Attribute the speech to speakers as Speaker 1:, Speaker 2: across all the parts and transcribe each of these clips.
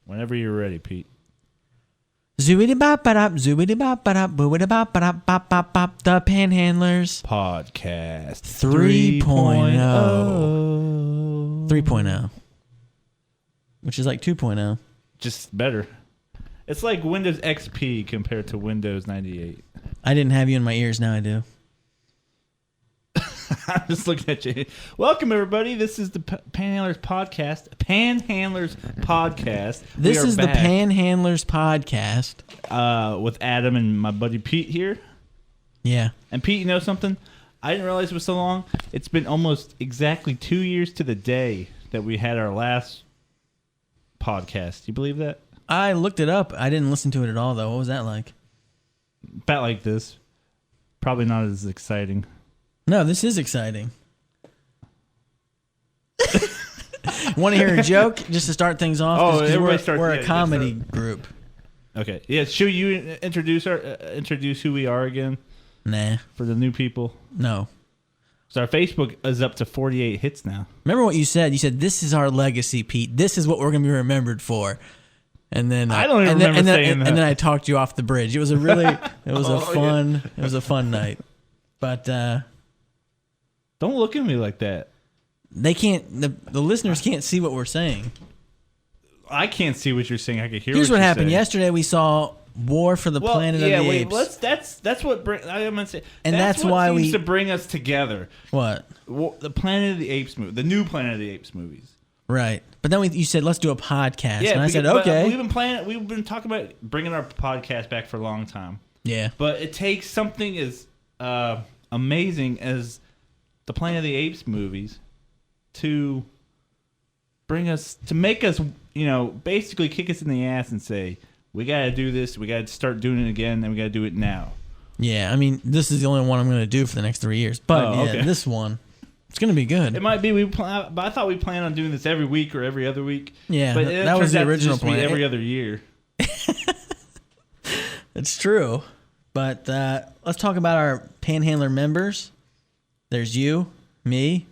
Speaker 1: Whenever you're ready, Pete.
Speaker 2: Zoobity-bop-ba-dop, zoobity-bop-ba-dop, boobity-bop-ba-dop, the Panhandlers
Speaker 1: Podcast
Speaker 2: 3.0. 3.0. Which is like 2.0.
Speaker 1: Just better. It's like Windows XP compared to Windows 98.
Speaker 2: I didn't have you in my ears, now I do.
Speaker 1: I'm just looking at you. Welcome, everybody. This is the Panhandlers Podcast. Panhandlers Podcast.
Speaker 2: This is back. The Panhandlers Podcast.
Speaker 1: With Adam and my buddy Pete here.
Speaker 2: Yeah.
Speaker 1: And Pete, you know something? I didn't realize it was so long. It's been almost exactly 2 years to the day that we had our last podcast. Do you believe that?
Speaker 2: I looked it up. I didn't listen to it at all, though. What was that like?
Speaker 1: About like this. Probably not as exciting.
Speaker 2: No, this is exciting. Want to hear a joke just to start things off?
Speaker 1: Oh,
Speaker 2: we're a comedy group.
Speaker 1: Okay. Yeah. Should you introduce who we are again?
Speaker 2: Nah.
Speaker 1: For the new people?
Speaker 2: No.
Speaker 1: So our Facebook is up to 48 hits now.
Speaker 2: Remember what you said? You said, this is our legacy, Pete. This is what we're going to be remembered for. And then
Speaker 1: I don't even remember saying that.
Speaker 2: And then I talked you off the bridge. It was a fun night. But
Speaker 1: don't look at me like that.
Speaker 2: They can't. The listeners can't see what we're saying.
Speaker 1: I can't see what you're saying. I can hear.
Speaker 2: Here's what happened yesterday. We saw War for the Planet of the Apes.
Speaker 1: That's what I'm gonna say.
Speaker 2: And that's why
Speaker 1: seems to bring us together.
Speaker 2: What?
Speaker 1: The Planet of the Apes movie, the new Planet of the Apes movies.
Speaker 2: Right, but then you said let's do a podcast,
Speaker 1: yeah,
Speaker 2: and I said okay.
Speaker 1: We've been talking about bringing our podcast back for a long time.
Speaker 2: Yeah,
Speaker 1: but it takes something as amazing as the Planet of the Apes movies to make us, basically kick us in the ass and say, we got to do this, we got to start doing it again, and we got to do it now.
Speaker 2: Yeah, I mean, this is the only one I'm going to do for the next 3 years. But
Speaker 1: okay.
Speaker 2: This one, it's going to be good.
Speaker 1: It might be, but I thought we planned on doing this every week or every other week.
Speaker 2: Yeah, but that was the original plan.
Speaker 1: Every other year.
Speaker 2: It's true. But let's talk about our Panhandler members. There's you, me,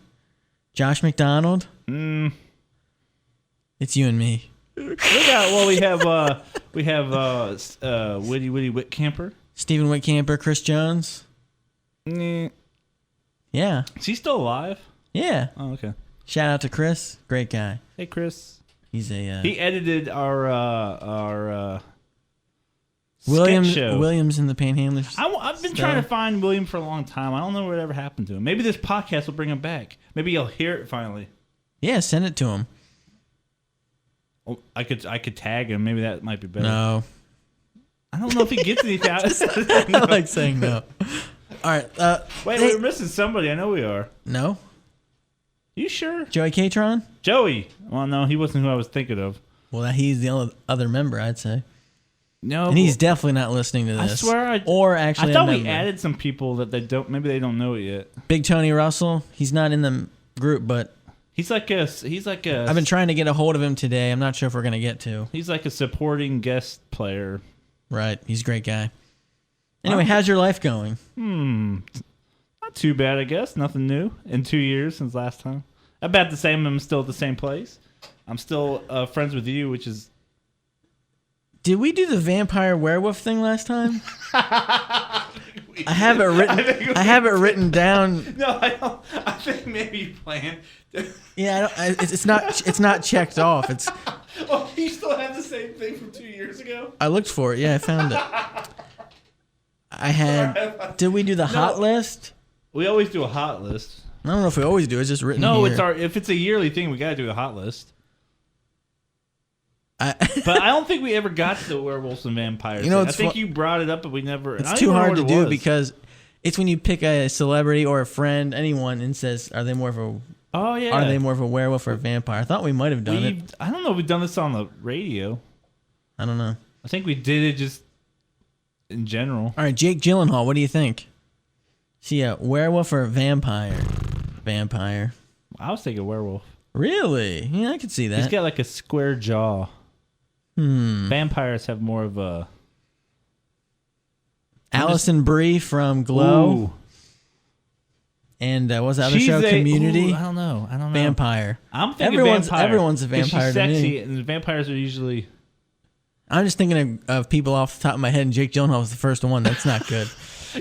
Speaker 2: Josh McDonald. It's you and me.
Speaker 1: We have Woody Whitcamper,
Speaker 2: Stephen Whitcamper, Chris Jones. Yeah.
Speaker 1: Is he still alive?
Speaker 2: Yeah.
Speaker 1: Oh, okay.
Speaker 2: Shout out to Chris, great guy.
Speaker 1: Hey, Chris.
Speaker 2: He's a
Speaker 1: he edited our
Speaker 2: Williams and the Panhandlers.
Speaker 1: I've been trying to find William for a long time. I don't know whatever happened to him. Maybe this podcast will bring him back. Maybe you'll hear it finally.
Speaker 2: Yeah, send it to him.
Speaker 1: Oh, I could tag him. Maybe that might be better.
Speaker 2: No.
Speaker 1: I don't know if he gets anything out.
Speaker 2: I like saying no. All right.
Speaker 1: Wait, we're missing somebody. I know we are.
Speaker 2: No?
Speaker 1: You sure?
Speaker 2: Joey Catron?
Speaker 1: Joey. Well, no, he wasn't who I was thinking of.
Speaker 2: Well, he's the only other member, I'd say.
Speaker 1: No,
Speaker 2: and he's definitely not listening to this.
Speaker 1: I swear, I thought we added some people that they don't know it yet.
Speaker 2: Big Tony Russell, he's not in the group, but
Speaker 1: he's like a.
Speaker 2: I've been trying to get a hold of him today. I'm not sure if we're gonna get to.
Speaker 1: He's like a supporting guest player.
Speaker 2: Right, he's a great guy. Anyway, how's your life going?
Speaker 1: Not too bad, I guess. Nothing new in 2 years since last time. About the same. I'm still at the same place. I'm still friends with you, which is.
Speaker 2: Did we do the vampire werewolf thing last time? I have it written down.
Speaker 1: No, I don't. I think maybe you planned.
Speaker 2: Yeah, it's not checked off. It's.
Speaker 1: Oh, you still have the same thing from 2 years ago?
Speaker 2: I looked for it. Yeah, I found it. Did we do the hot list?
Speaker 1: We always do a hot list.
Speaker 2: I don't know if we always do. It's just written.
Speaker 1: No,
Speaker 2: here.
Speaker 1: if it's a yearly thing, we got to do a hot list. But I don't think we ever got to the werewolves and vampires. I think you brought it up, but we never.
Speaker 2: It's too hard to do because it's when you pick a celebrity or a friend, anyone, and says, "Are they more of a?
Speaker 1: Oh yeah.
Speaker 2: Are they more of a werewolf or a vampire?" I thought we might have done it.
Speaker 1: I don't know if we've done this on the radio.
Speaker 2: I don't know.
Speaker 1: I think we did it just in general.
Speaker 2: All right, Jake Gyllenhaal. What do you think? Is he a werewolf or a vampire? Vampire.
Speaker 1: I was thinking werewolf.
Speaker 2: Really? Yeah, I could see that.
Speaker 1: He's got like a square jaw. Vampires have more of a.
Speaker 2: Allison Brie from Glow.
Speaker 1: Ooh.
Speaker 2: And what was the other show? Community?
Speaker 1: I don't know.
Speaker 2: Vampire.
Speaker 1: I'm thinking
Speaker 2: everyone's
Speaker 1: vampire.
Speaker 2: Everyone's a vampire
Speaker 1: she's
Speaker 2: to
Speaker 1: sexy,
Speaker 2: me.
Speaker 1: and vampires are usually
Speaker 2: I'm just thinking of people off the top of my head, and Jake Gyllenhaal was the first one. That's not good.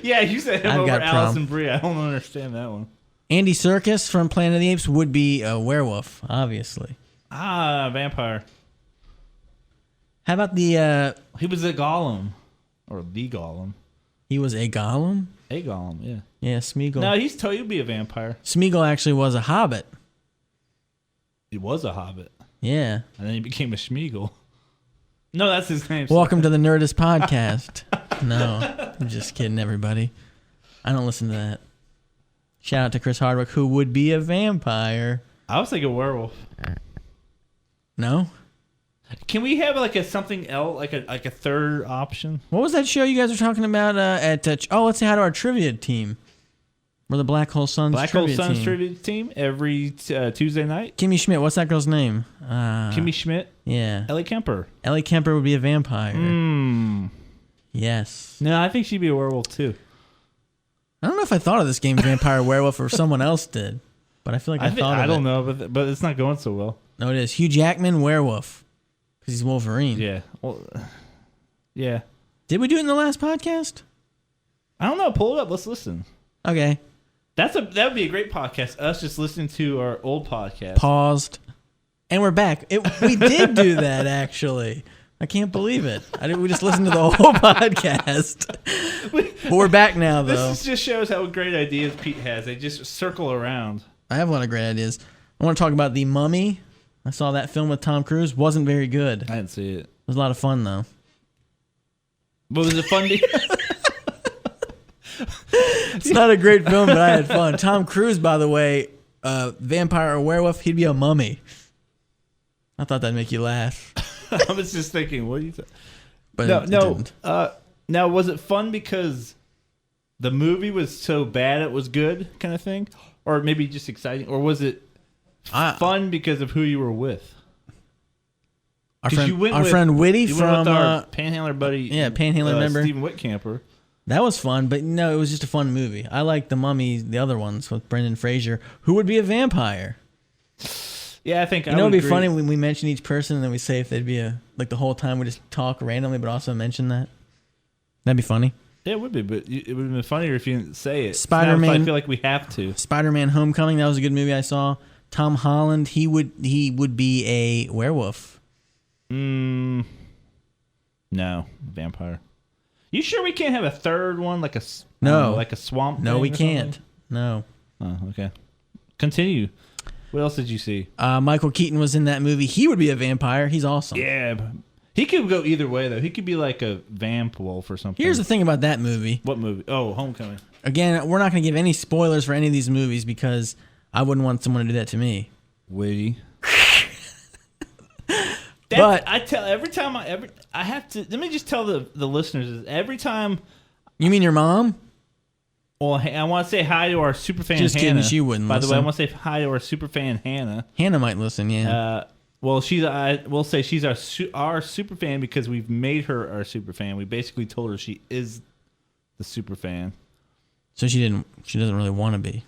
Speaker 1: Yeah, you said him
Speaker 2: I've
Speaker 1: over
Speaker 2: got
Speaker 1: Allison Brie. I don't understand that one.
Speaker 2: Andy Serkis from Planet of the Apes would be a werewolf, obviously.
Speaker 1: Vampire.
Speaker 2: How about the...
Speaker 1: He was a golem. Or the golem.
Speaker 2: He was a golem?
Speaker 1: A golem, yeah.
Speaker 2: Yeah, Smeagol.
Speaker 1: No, he's told he'd be a vampire.
Speaker 2: Smeagol actually was a hobbit.
Speaker 1: He was a hobbit.
Speaker 2: Yeah.
Speaker 1: And then he became a Schmeagol. No, that's his name.
Speaker 2: Welcome to the Nerdist Podcast. No, I'm just kidding, everybody. I don't listen to that. Shout out to Chris Hardwick, who would be a vampire.
Speaker 1: I was thinking werewolf.
Speaker 2: No?
Speaker 1: Can we have like a something else, like a third option?
Speaker 2: What was that show you guys were talking about at... let's say hi to our trivia team. We're the Black Hole Suns
Speaker 1: trivia team every Tuesday night.
Speaker 2: Kimmy Schmidt, what's that girl's name?
Speaker 1: Kimmy Schmidt?
Speaker 2: Yeah.
Speaker 1: Ellie Kemper.
Speaker 2: Ellie Kemper would be a vampire. Yes.
Speaker 1: No, I think she'd be a werewolf too.
Speaker 2: I don't know if I thought of this game Vampire Werewolf or someone else did, but I feel like I thought of it.
Speaker 1: I don't know, but it's not going so well.
Speaker 2: No, it is. Hugh Jackman, werewolf, because he's Wolverine.
Speaker 1: Yeah. Well, yeah.
Speaker 2: Did we do it in the last podcast?
Speaker 1: I don't know. Pull it up. Let's listen.
Speaker 2: Okay.
Speaker 1: That would be a great podcast. Us just listening to our old podcast.
Speaker 2: Paused. And we're back. We did do that, actually. I can't believe it. We just listened to the whole podcast. But we're back now, though.
Speaker 1: This just shows how great ideas Pete has. They just circle around.
Speaker 2: I have a lot of great ideas. I want to talk about The Mummy. I saw that film with Tom Cruise. Wasn't very good.
Speaker 1: I didn't see it.
Speaker 2: It was a lot of fun, though.
Speaker 1: But was it fun?
Speaker 2: It's not a great film, but I had fun. Tom Cruise, by the way, vampire or werewolf, he'd be a mummy. I thought that'd make you laugh.
Speaker 1: I was just thinking, what do you think?
Speaker 2: But
Speaker 1: no. Now, was it fun because the movie was so bad it was good, kind of thing, or maybe just exciting, or was it fun because of who you were with?
Speaker 2: Our friend Whitty from
Speaker 1: our Panhandler buddy,
Speaker 2: Panhandler member
Speaker 1: Stephen Whitcamper.
Speaker 2: That was fun, but no, it was just a fun movie. I like The Mummy, the other ones with Brendan Fraser, who would be a vampire.
Speaker 1: Yeah, I think
Speaker 2: it'd be funny when we mention each person and then we say if they'd be the whole time we just talk randomly, but also mention that. That'd be funny.
Speaker 1: Yeah, it would be, but it would have been funnier if you didn't say it.
Speaker 2: Spider-Man.
Speaker 1: I feel like we have to.
Speaker 2: Spider-Man: Homecoming. That was a good movie I saw. Tom Holland. He would be a werewolf.
Speaker 1: No, vampire. You sure we can't have a third one like a swamp?
Speaker 2: No, we can't. No.
Speaker 1: Oh, okay. Continue. What else did you see?
Speaker 2: Michael Keaton was in that movie. He would be a vampire. He's awesome.
Speaker 1: Yeah. He could go either way, though. He could be like a vamp wolf or something.
Speaker 2: Here's the thing about that movie.
Speaker 1: What movie? Oh, Homecoming.
Speaker 2: Again, we're not going to give any spoilers for any of these movies because I wouldn't want someone to do that to me.
Speaker 1: Witty.
Speaker 2: But
Speaker 1: I tell every time I have to. Let me just tell the listeners is every time.
Speaker 2: You mean your mom?
Speaker 1: Well, I want to say hi to our superfan
Speaker 2: Just
Speaker 1: Hannah.
Speaker 2: kidding, she wouldn't
Speaker 1: By
Speaker 2: listen.
Speaker 1: the way, I want to say hi to our superfan Hannah.
Speaker 2: Hannah might listen, yeah.
Speaker 1: Well, we'll say she's our superfan because we've made her our superfan. We basically told her she is the superfan.
Speaker 2: So she doesn't really want to be.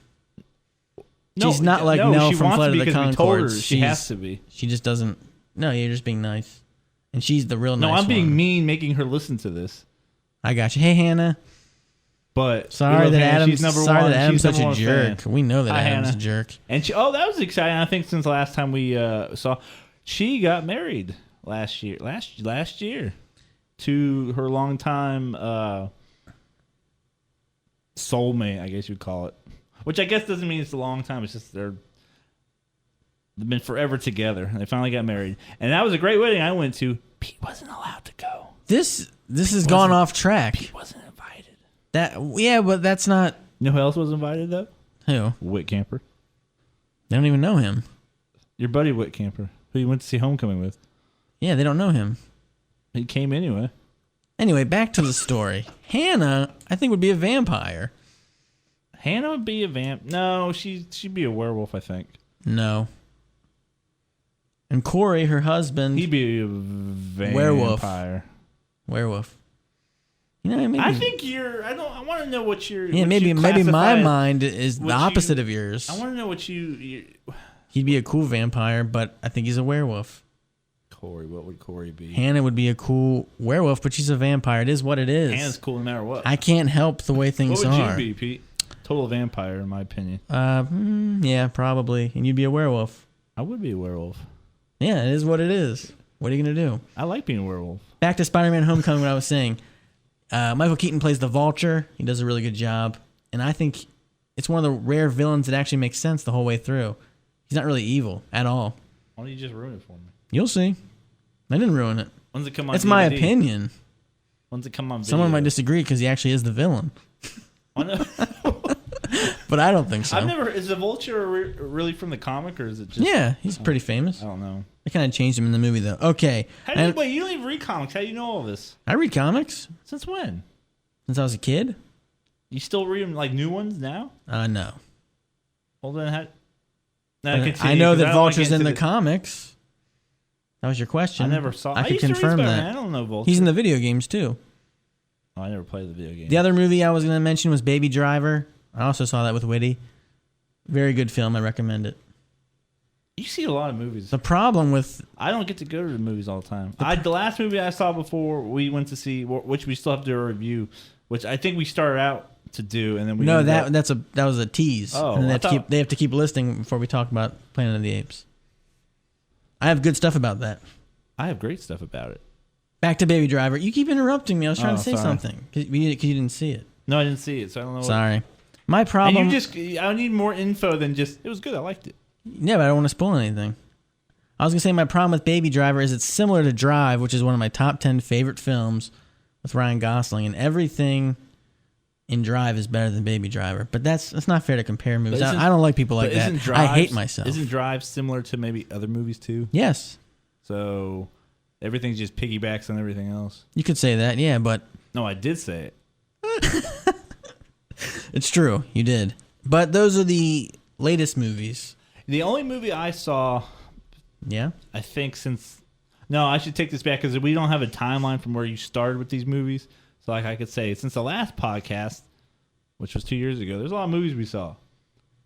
Speaker 1: No,
Speaker 2: she's not like Nell
Speaker 1: she
Speaker 2: from
Speaker 1: wants
Speaker 2: Flight
Speaker 1: to
Speaker 2: of
Speaker 1: be
Speaker 2: the
Speaker 1: because we told her
Speaker 2: Conchords.
Speaker 1: she has to be.
Speaker 2: She just doesn't. No, you're just being nice. And she's the real nice one.
Speaker 1: No, I'm being mean, making her listen to this.
Speaker 2: I got you. Hey, Hannah.
Speaker 1: But
Speaker 2: sorry that Adam's such a jerk.
Speaker 1: Fan.
Speaker 2: We know that Adam's
Speaker 1: Hannah.
Speaker 2: a jerk.
Speaker 1: And that was exciting. I think since the last time we saw, she got married last year to her longtime soulmate, I guess you'd call it. Which I guess doesn't mean it's a long time. It's just they've been forever together. They finally got married, and that was a great wedding I went to. Pete wasn't allowed to go.
Speaker 2: This has gone off track.
Speaker 1: Pete wasn't invited.
Speaker 2: But that's not.
Speaker 1: You know who else was invited though?
Speaker 2: Who?
Speaker 1: Whitcamper.
Speaker 2: They don't even know him.
Speaker 1: Your buddy Whitcamper, who you went to see Homecoming with.
Speaker 2: Yeah, they don't know him.
Speaker 1: He came anyway.
Speaker 2: Anyway, back to the story. Hannah, I think, would be a vampire.
Speaker 1: Hannah would be a vamp. No, she'd be a werewolf, I think.
Speaker 2: No. And Corey, her husband,
Speaker 1: he'd be a vampire.
Speaker 2: Werewolf. You know, maybe.
Speaker 1: I think I want to know what you're.
Speaker 2: Yeah, maybe my mind is the opposite of yours.
Speaker 1: I want to know what you.
Speaker 2: He'd be a cool vampire, but I think he's a werewolf.
Speaker 1: Corey. What would Corey be?
Speaker 2: Hannah would be a cool werewolf, but she's a vampire. It is what it is.
Speaker 1: Hannah's cool no matter what.
Speaker 2: I can't help the way things are.
Speaker 1: What would you be, Pete? Total vampire, in my opinion.
Speaker 2: Yeah, probably. And you'd be a werewolf.
Speaker 1: I would be a werewolf.
Speaker 2: Yeah, it is what it is. What are you going to do?
Speaker 1: I like being a werewolf.
Speaker 2: Back to Spider-Man Homecoming, what I was saying. Michael Keaton plays the Vulture. He does a really good job. And I think it's one of the rare villains that actually makes sense the whole way through. He's not really evil at all.
Speaker 1: Why don't you just ruin it for me?
Speaker 2: You'll see. I didn't ruin it.
Speaker 1: When's it come on
Speaker 2: It's
Speaker 1: DVD?
Speaker 2: my opinion.
Speaker 1: When's it come on video?
Speaker 2: Someone might disagree because he actually is the villain. But I don't think so.
Speaker 1: Is the Vulture really from the comic, or is it just...
Speaker 2: Yeah, he's pretty famous.
Speaker 1: I don't know.
Speaker 2: They kind of changed him in the movie, though. Okay.
Speaker 1: Wait, you don't even read comics. How do you know all this?
Speaker 2: I read comics.
Speaker 1: Since when?
Speaker 2: Since I was a kid?
Speaker 1: You still read them, like, new ones now?
Speaker 2: No.
Speaker 1: Well, then
Speaker 2: I know that Vulture's in the comics. That was your question.
Speaker 1: I never saw...
Speaker 2: I could confirm that.
Speaker 1: I don't know Vulture.
Speaker 2: He's in the video games, too.
Speaker 1: Oh, I never played the video game.
Speaker 2: The other movie I was going to mention was Baby Driver. I also saw that with Whitty. Very good film. I recommend it.
Speaker 1: You see a lot of movies.
Speaker 2: The problem with...
Speaker 1: I don't get to go to the movies all the time. The last movie I saw before we went to see, which we still have to do a review, which I think we started out to do, and then we...
Speaker 2: No, that was a tease.
Speaker 1: Oh,
Speaker 2: and they have to keep listing before we talk about Planet of the Apes. I have good stuff about that.
Speaker 1: I have great stuff about it.
Speaker 2: Back to Baby Driver. You keep interrupting me. I was trying to say
Speaker 1: sorry.
Speaker 2: something because you didn't see it.
Speaker 1: No, I didn't see it, so I don't know.
Speaker 2: Sorry. My problem...
Speaker 1: I need more info than just, it was good, I liked it.
Speaker 2: Yeah, but I don't want to spoil anything. I was going to say my problem with Baby Driver is it's similar to Drive, which is one of my top 10 favorite films with Ryan Gosling, and everything in Drive is better than Baby Driver. But that's not fair to compare movies. I don't like people like that. I hate myself.
Speaker 1: Isn't Drive similar to maybe other movies too?
Speaker 2: Yes.
Speaker 1: So everything's just piggybacks on everything else?
Speaker 2: You could say that, yeah, but...
Speaker 1: No, I did say it.
Speaker 2: It's true, you did. But those are the latest movies.
Speaker 1: The only movie I saw...
Speaker 2: Yeah?
Speaker 1: I think since... No, I should take this back because we don't have a timeline from where you started with these movies. So like I could say, since the last podcast, which was 2 years ago, there's a lot of movies we saw.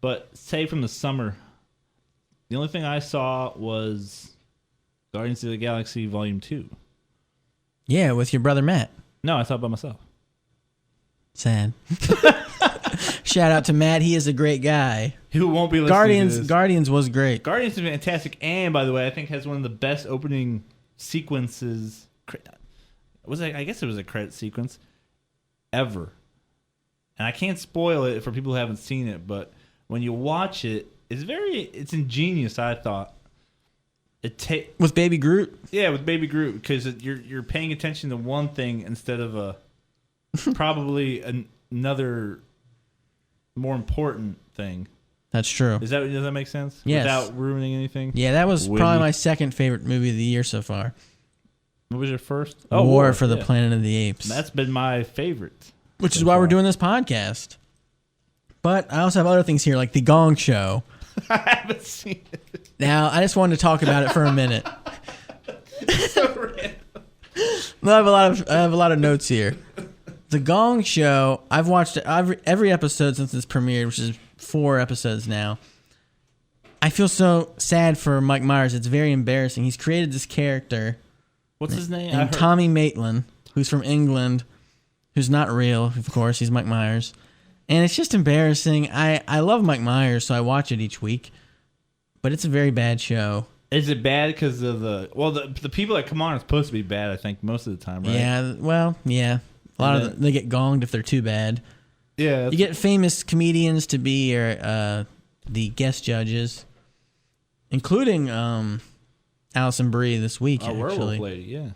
Speaker 1: But say from the summer, the only thing I saw was Guardians of the Galaxy Volume 2.
Speaker 2: Yeah, with your brother Matt.
Speaker 1: No, I saw it by myself.
Speaker 2: Sad. Shout out to Matt. He is a great guy.
Speaker 1: Who won't be listening to this.
Speaker 2: Guardians was great.
Speaker 1: Guardians is fantastic, and by the way, I think has one of the best opening sequences. I guess it was a credit sequence ever. And I can't spoil it for people who haven't seen it, but when you watch it, it's ingenious. I thought
Speaker 2: with Baby Groot.
Speaker 1: Yeah, with Baby Groot, because you're paying attention to one thing instead of probably another more important thing.
Speaker 2: That's true.
Speaker 1: Does that make sense?
Speaker 2: Yes.
Speaker 1: Without ruining anything?
Speaker 2: Yeah, that was probably my second favorite movie of the year so far.
Speaker 1: What was your first?
Speaker 2: War for the Planet of the Apes.
Speaker 1: That's been my favorite.
Speaker 2: Which is why we're doing this podcast. But I also have other things here, like The Gong Show.
Speaker 1: I haven't seen it.
Speaker 2: Now, I just wanted to talk about it for a minute.
Speaker 1: So random.
Speaker 2: I have a lot of notes here. The Gong Show, I've watched every episode since it's premiered, which is 4 episodes now. I feel so sad for Mike Myers. It's very embarrassing. He's created this character.
Speaker 1: What's his name?
Speaker 2: And Tommy Maitland, who's from England, who's not real, of course. He's Mike Myers. And it's just embarrassing. I love Mike Myers, so I watch it each week. But it's a very bad show. Is
Speaker 1: it bad because of the people that come on are supposed to be bad, I think, most of the time, right?
Speaker 2: Yeah, well, yeah. A lot of them, they get gonged if they're too bad.
Speaker 1: Yeah.
Speaker 2: You get famous comedians to be the guest judges, including Alison Brie this week, actually.
Speaker 1: Werewolf lady, yeah.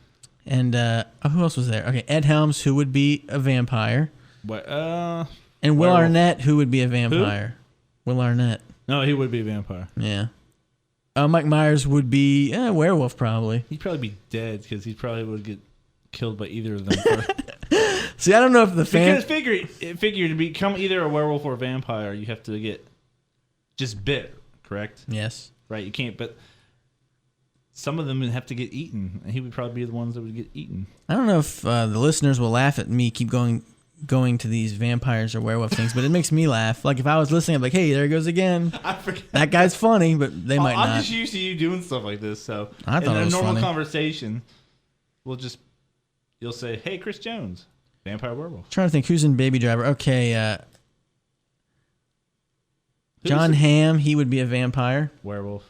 Speaker 2: And who else was there? Okay, Ed Helms, who would be a vampire.
Speaker 1: What?
Speaker 2: And Will Arnett, who would be a vampire. Who? Will Arnett.
Speaker 1: No, he would be a vampire.
Speaker 2: Yeah. Mike Myers would be a werewolf, probably.
Speaker 1: He'd probably be dead because he probably would get killed by either of them first.
Speaker 2: See, I don't know if the fans...
Speaker 1: Because figure to become either a werewolf or a vampire, you have to get just bit, correct?
Speaker 2: Yes.
Speaker 1: Right, you can't, but some of them would have to get eaten, and he would probably be the ones that would get eaten.
Speaker 2: I don't know if the listeners will laugh at me keep going going to these vampires or werewolf things, but it makes me laugh. Like if I was listening, I'm like, hey, there he goes again.
Speaker 1: I forget.
Speaker 2: That guy's funny, but they might not.
Speaker 1: I'm just used to you doing stuff like this, so
Speaker 2: I thought
Speaker 1: in
Speaker 2: it
Speaker 1: a
Speaker 2: was
Speaker 1: normal
Speaker 2: funny.
Speaker 1: conversation, you'll say, "Hey, Chris Jones, vampire werewolf."
Speaker 2: Trying to think who's in Baby Driver. Okay, John
Speaker 1: it?
Speaker 2: Hamm, he would be a vampire.
Speaker 1: Werewolf.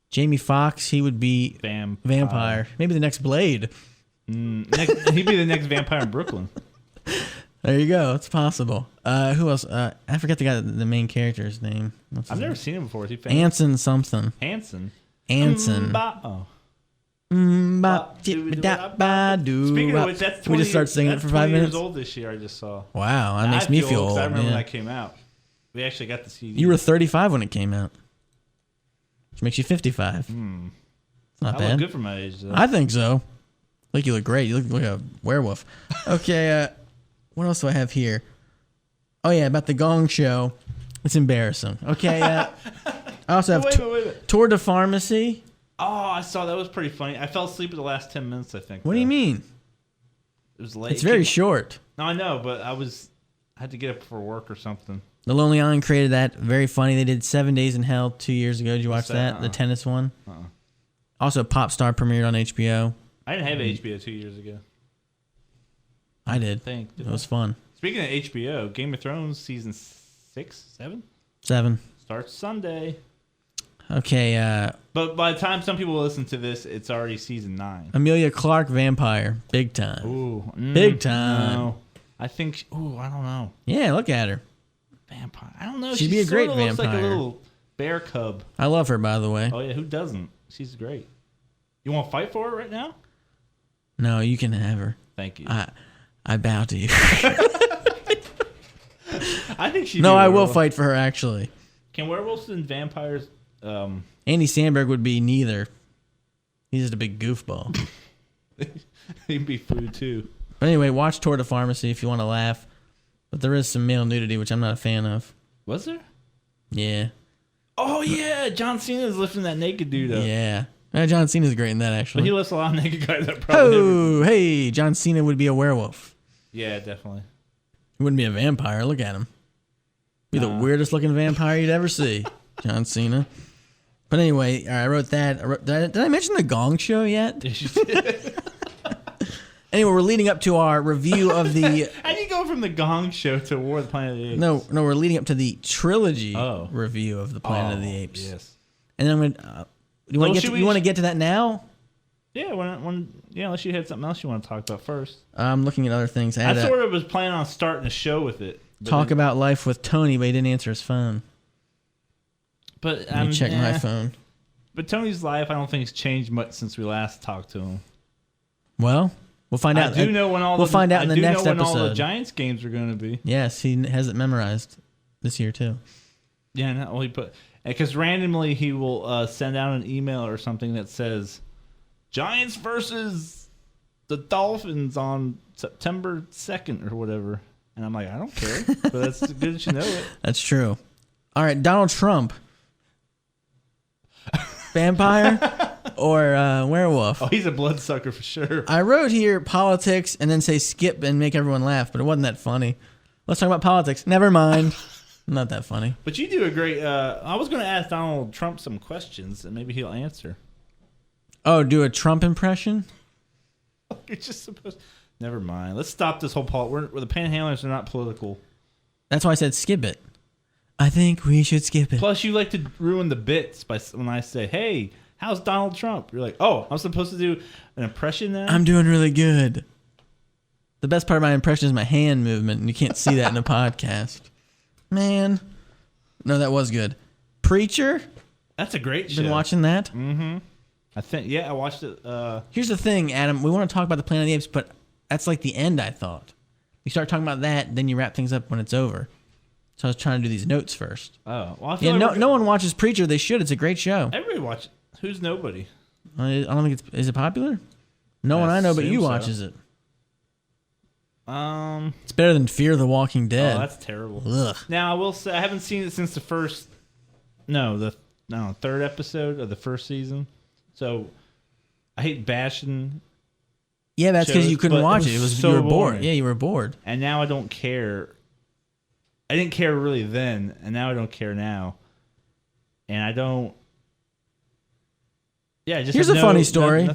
Speaker 2: Jamie Foxx, he would be vampire. Maybe the next Blade.
Speaker 1: He'd be the next vampire in Brooklyn.
Speaker 2: There you go. It's possible. Who else? I forget the main character's name.
Speaker 1: I've never seen him before. Is he famous?
Speaker 2: Anson something.
Speaker 1: Anson.
Speaker 2: Anson.
Speaker 1: Oh.
Speaker 2: Speaking
Speaker 1: Speaking of which, that's 20,
Speaker 2: we just start singing it for 5 minutes.
Speaker 1: Years old this year. I just saw.
Speaker 2: Wow, that makes me feel old.
Speaker 1: I remember when
Speaker 2: yeah.
Speaker 1: that came out. We actually got the CD.
Speaker 2: You were 35 when it came out, which makes you 55. It's not
Speaker 1: I
Speaker 2: bad.
Speaker 1: look good for my age, though.
Speaker 2: I think so. I think you look great. You look like a werewolf. Okay, what else do I have here? Oh yeah, about the Gong Show. It's embarrassing. Okay, I also have
Speaker 1: wait.
Speaker 2: Tour de Pharmacy.
Speaker 1: Oh, I saw that was pretty funny. I fell asleep in the last 10 minutes, I think.
Speaker 2: What do you mean?
Speaker 1: It was late.
Speaker 2: It's very short.
Speaker 1: No, I know, but I had to get up for work or something.
Speaker 2: The Lonely Island created that. Very funny. They did 7 Days in Hell 2 years ago. Did you watch that? The tennis one. Also, Pop Star premiered on HBO.
Speaker 1: I didn't have HBO 2 years ago.
Speaker 2: I did.
Speaker 1: It
Speaker 2: was fun.
Speaker 1: Speaking of HBO, Game of Thrones season 7 starts Sunday.
Speaker 2: Okay.
Speaker 1: But by the time some people listen to this, it's already season 9.
Speaker 2: Emilia Clarke, vampire, big time.
Speaker 1: Ooh,
Speaker 2: big time.
Speaker 1: No. I think. Ooh, I don't know.
Speaker 2: Yeah, look at her.
Speaker 1: Vampire. I don't know.
Speaker 2: She'd be a great
Speaker 1: looks
Speaker 2: vampire.
Speaker 1: like a little bear cub.
Speaker 2: I love her, by the way.
Speaker 1: Oh yeah, who doesn't? She's great. You want to fight for her right now?
Speaker 2: No, you can have her.
Speaker 1: Thank you.
Speaker 2: I bow to you.
Speaker 1: I think she.
Speaker 2: No, I will fight for her. Actually,
Speaker 1: can werewolves and vampires?
Speaker 2: Andy Samberg would be neither. He's just a big goofball.
Speaker 1: He'd be food too.
Speaker 2: But anyway, watch Tour de Pharmacy if you want to laugh. But there is some male nudity, which I'm not a fan of.
Speaker 1: Was there?
Speaker 2: Yeah.
Speaker 1: Oh yeah, John Cena's lifting that naked dude up.
Speaker 2: Yeah. John Cena's great in that, actually.
Speaker 1: But he lifts a lot of naked guys up. Probably.
Speaker 2: Hey, John Cena would be a werewolf.
Speaker 1: Yeah, definitely.
Speaker 2: He wouldn't be a vampire. Look at him. Be the weirdest looking vampire you'd ever see. John Cena. But anyway, I wrote that. Did I mention the Gong Show yet?
Speaker 1: Yes, you did.
Speaker 2: Anyway, we're leading up to our review of the...
Speaker 1: How do you go from the Gong Show to War of the Planet of the Apes?
Speaker 2: No, we're leading up to the trilogy review of the Planet of the Apes.
Speaker 1: Yes.
Speaker 2: And then you want to get to that now?
Speaker 1: Yeah, unless you had something else you want to talk about first.
Speaker 2: I'm looking at other things.
Speaker 1: I sort of was planning on starting a show with it.
Speaker 2: Talk about life with Tony, but he didn't answer his phone.
Speaker 1: But
Speaker 2: Let me check my phone.
Speaker 1: But Tony's life, I don't think, has changed much since we last talked to him.
Speaker 2: Well, we'll find out.
Speaker 1: I do know when
Speaker 2: we'll find out in the next episode.
Speaker 1: All the Giants games are going to be.
Speaker 2: Yes, he has it memorized this year too.
Speaker 1: Yeah, not only because randomly he will send out an email or something that says Giants versus the Dolphins on September 2nd or whatever, and I'm like, I don't care, but that's good that you know it.
Speaker 2: That's true. All right, Donald Trump, vampire or werewolf?
Speaker 1: Oh, he's a bloodsucker for sure.
Speaker 2: I wrote here politics and then say skip and make everyone laugh, but it wasn't that funny. Let's talk about politics. Never mind. Not that funny.
Speaker 1: But you do a great... I was going to ask Donald Trump some questions, and maybe he'll answer.
Speaker 2: Oh, do a Trump impression?
Speaker 1: You're just supposed... Never mind. Let's stop this whole... We're the Panhandlers are not political.
Speaker 2: That's why I said skip it. I think we should skip it.
Speaker 1: Plus, you like to ruin the bits when I say, hey, how's Donald Trump? You're like, oh, I'm supposed to do an impression now?
Speaker 2: I'm doing really good. The best part of my impression is my hand movement, and you can't see that in a podcast. Man. No, that was good. Preacher?
Speaker 1: That's a great show.
Speaker 2: Been watching that?
Speaker 1: Mm-hmm. I watched it.
Speaker 2: Here's the thing, Adam. We want to talk about the Planet of the Apes, but that's like the end, I thought. You start talking about that, then you wrap things up when it's over. So I was trying to do these notes first.
Speaker 1: Oh. Well, I
Speaker 2: feel no one watches Preacher. They should. It's a great show.
Speaker 1: Everybody watches. Who's nobody?
Speaker 2: I don't think it's... Is it popular? No one I know but you watches it. It's better than Fear the Walking Dead.
Speaker 1: Oh, that's terrible.
Speaker 2: Ugh.
Speaker 1: Now, I will say, I haven't seen it since the third episode of the first season. So, I hate bashing
Speaker 2: Yeah, that's because
Speaker 1: shows,
Speaker 2: you couldn't
Speaker 1: but
Speaker 2: watch it. It was
Speaker 1: so
Speaker 2: you were bored.
Speaker 1: boring.
Speaker 2: Yeah, you were bored.
Speaker 1: And now I don't care. I didn't care really then, and now I don't care now. And I don't. Yeah, just
Speaker 2: Here's a funny story.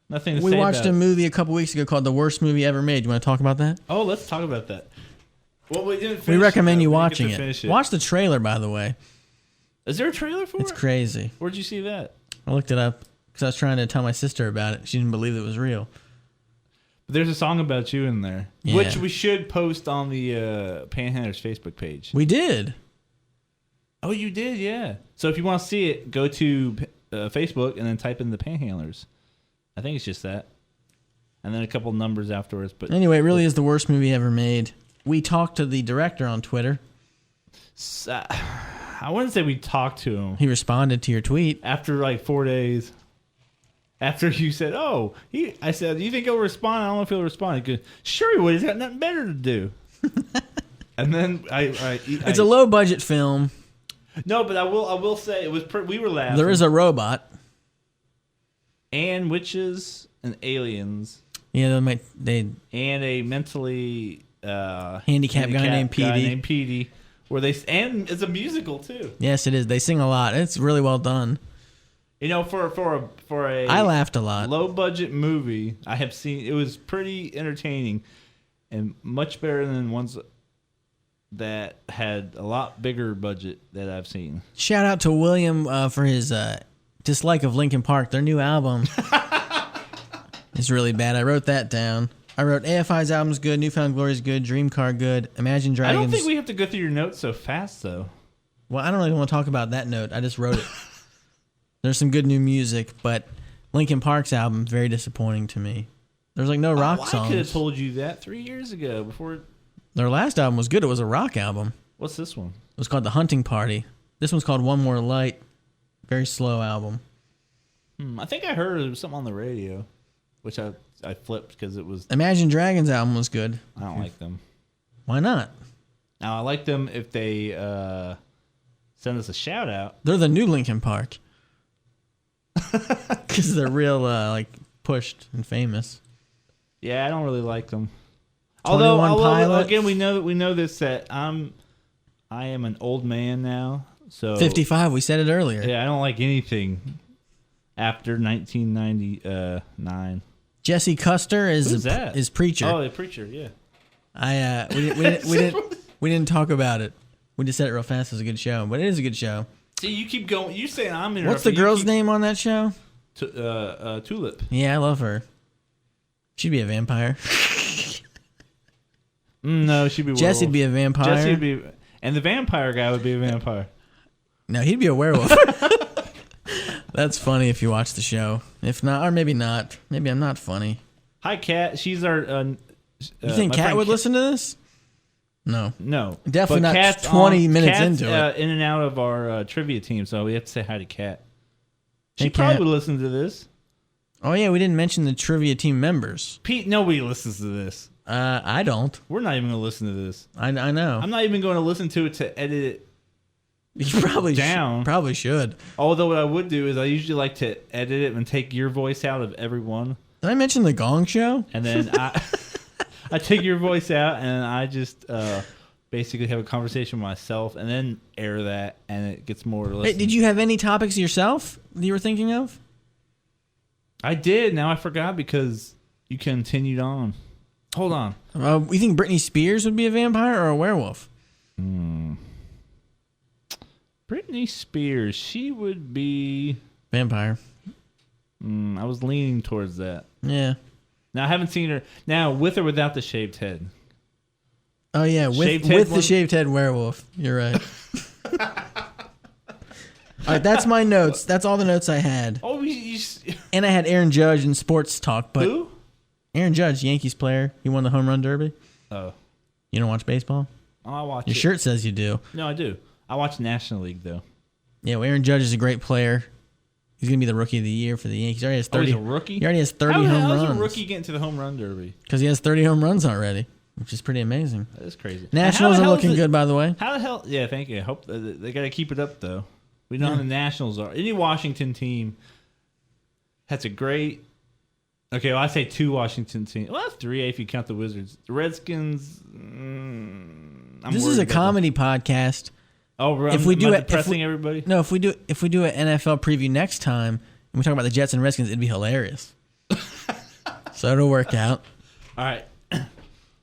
Speaker 1: Nothing to
Speaker 2: We
Speaker 1: say
Speaker 2: watched
Speaker 1: about
Speaker 2: a
Speaker 1: it.
Speaker 2: movie a couple weeks ago called The Worst Movie Ever Made. You want to talk about that?
Speaker 1: Oh, let's talk about that. Well, we didn't.
Speaker 2: We
Speaker 1: Finish
Speaker 2: recommend
Speaker 1: it,
Speaker 2: you
Speaker 1: though. We didn't
Speaker 2: watching
Speaker 1: get to
Speaker 2: it.
Speaker 1: finish
Speaker 2: Watch the trailer, by the way.
Speaker 1: Is there a trailer for
Speaker 2: It's
Speaker 1: it?
Speaker 2: crazy.
Speaker 1: Where'd you see that?
Speaker 2: I looked it up because I was trying to tell my sister about it. She didn't believe it was real.
Speaker 1: There's a song about you in there,
Speaker 2: Yeah.
Speaker 1: which we should post on the Panhandlers Facebook page.
Speaker 2: We did.
Speaker 1: Oh, you did, yeah. So if you want to see it, go to Facebook and then type in the Panhandlers. I think it's just that, and then a couple numbers afterwards. But
Speaker 2: Anyway, it really is the worst movie ever made. We talked to the director on Twitter.
Speaker 1: I wouldn't say we talked to him
Speaker 2: He responded to your tweet.
Speaker 1: after like 4 days. After you said, "Oh," I said, "Do you think he'll respond?" I don't know if he'll respond. He goes, "Sure he would. He's got nothing better to do." And then
Speaker 2: It's a low budget film.
Speaker 1: no, but I will say it was. We were laughing.
Speaker 2: There is a robot.
Speaker 1: and witches and aliens
Speaker 2: Yeah, they
Speaker 1: and a mentally
Speaker 2: handicapped guy named Petey.
Speaker 1: Where and it's a musical too.
Speaker 2: Yes, it is. They sing a lot. It's really well done.
Speaker 1: You know, for a
Speaker 2: I laughed a lot.
Speaker 1: low budget movie, I have seen it was pretty entertaining and much better than ones that had a lot bigger budget that I've seen.
Speaker 2: Shout out to William for his dislike of Linkin Park. Their new album is really bad. I wrote that down. I wrote AFI's album's good, Newfound Glory's good, Dream Car good, Imagine Dragons.
Speaker 1: I don't think we have to go through your notes so fast, though.
Speaker 2: Well, I don't really want to talk about that note. I just wrote it. There's some good new music, but Linkin Park's album very disappointing to me. There's like no rock songs.
Speaker 1: I could have told you that 3 years ago. Before.
Speaker 2: Their last album was good. It was a rock album.
Speaker 1: What's this one?
Speaker 2: It was called The Hunting Party. This one's called One More Light. Very slow album.
Speaker 1: I think I heard it was something on the radio, which I flipped because it was.
Speaker 2: Imagine Dragons album was good.
Speaker 1: I don't like them.
Speaker 2: Why not?
Speaker 1: Now I like them if they send us a shout out.
Speaker 2: They're the new Linkin Park. Because they're real like pushed and famous.
Speaker 1: Yeah, I don't really like them.
Speaker 2: 21
Speaker 1: Although
Speaker 2: Pilots.
Speaker 1: again, we know this that I am an old man now, so
Speaker 2: 55. We said it earlier.
Speaker 1: Yeah, I don't like anything after 1999.
Speaker 2: Jesse Custer
Speaker 1: Who's that?
Speaker 2: is Preacher.
Speaker 1: Oh, the Preacher. Yeah.
Speaker 2: We didn't talk about it. We just said it real fast. It was a good show, but it is a good show.
Speaker 1: See, you keep going. You saying I'm interrupting.
Speaker 2: What's the girl's name on that show?
Speaker 1: Tulip.
Speaker 2: Yeah, I love her. She'd be a vampire.
Speaker 1: No, she'd be.
Speaker 2: Jesse'd be a vampire.
Speaker 1: Jesse'd be, and the vampire guy would be a vampire.
Speaker 2: No, he'd be a werewolf. That's funny if you watch the show. If not, or maybe not. Maybe I'm not funny.
Speaker 1: Hi, Kat. She's our.
Speaker 2: You think Kat would listen to this? No.
Speaker 1: No.
Speaker 2: Definitely
Speaker 1: But
Speaker 2: not
Speaker 1: Kat's
Speaker 2: 20 minutes
Speaker 1: Kat's,
Speaker 2: into it.
Speaker 1: In and out of our trivia team, so we have to say hi to Kat. She
Speaker 2: Hey,
Speaker 1: probably
Speaker 2: Kat.
Speaker 1: would listen to this.
Speaker 2: Oh, yeah, we didn't mention the trivia team members.
Speaker 1: Pete, nobody listens to this.
Speaker 2: I don't.
Speaker 1: We're not even going to listen to this.
Speaker 2: I know.
Speaker 1: I'm not even going to listen to it to edit it.
Speaker 2: You probably
Speaker 1: down.
Speaker 2: Probably should.
Speaker 1: Although what I would do is I usually like to edit it and take your voice out of every one.
Speaker 2: Did I mention the Gong Show?
Speaker 1: And then I take your voice out and I just basically have a conversation with myself and then air that and it gets more listened.
Speaker 2: Hey, did you have any topics yourself that you were thinking of?
Speaker 1: I did. Now I forgot because you continued on. Hold on.
Speaker 2: You think Britney Spears would be a vampire or a werewolf?
Speaker 1: Britney Spears, she would be...
Speaker 2: Vampire.
Speaker 1: I was leaning towards that.
Speaker 2: Yeah.
Speaker 1: Now, I haven't seen her... Now, with or without the shaved head?
Speaker 2: Oh, yeah, with the shaved head werewolf. You're right. All right, that's my notes. That's all the notes I had.
Speaker 1: Oh,
Speaker 2: And I had Aaron Judge and sports talk. But
Speaker 1: who?
Speaker 2: Aaron Judge, Yankees player. He won the home run derby.
Speaker 1: Oh.
Speaker 2: You don't watch baseball?
Speaker 1: Oh, I watch
Speaker 2: Your shirt says you do.
Speaker 1: No, I do. I watch National League, though.
Speaker 2: Yeah, well, Aaron Judge is a great player. He's going to be the rookie of the year for the Yankees. He already has 30.
Speaker 1: He's a rookie?
Speaker 2: He already has 30 home
Speaker 1: How
Speaker 2: runs.
Speaker 1: does a rookie get into the home run derby?
Speaker 2: Because he has 30 home runs already, which is pretty amazing.
Speaker 1: That is crazy.
Speaker 2: Nationals are looking good, by the way.
Speaker 1: How the hell? Yeah, thank you. I hope they got to keep it up, though. We know how the Nationals are. Any Washington team has a great Okay, well, I say 2 Washington teams. Well, that's 3 if you count the Wizards. The Redskins.
Speaker 2: This is a comedy podcast.
Speaker 1: Oh,
Speaker 2: if we do it,
Speaker 1: depressing everybody.
Speaker 2: No, if we do an NFL preview next time and we talk about the Jets and Redskins, it'd be hilarious. So it'll work out.
Speaker 1: All right.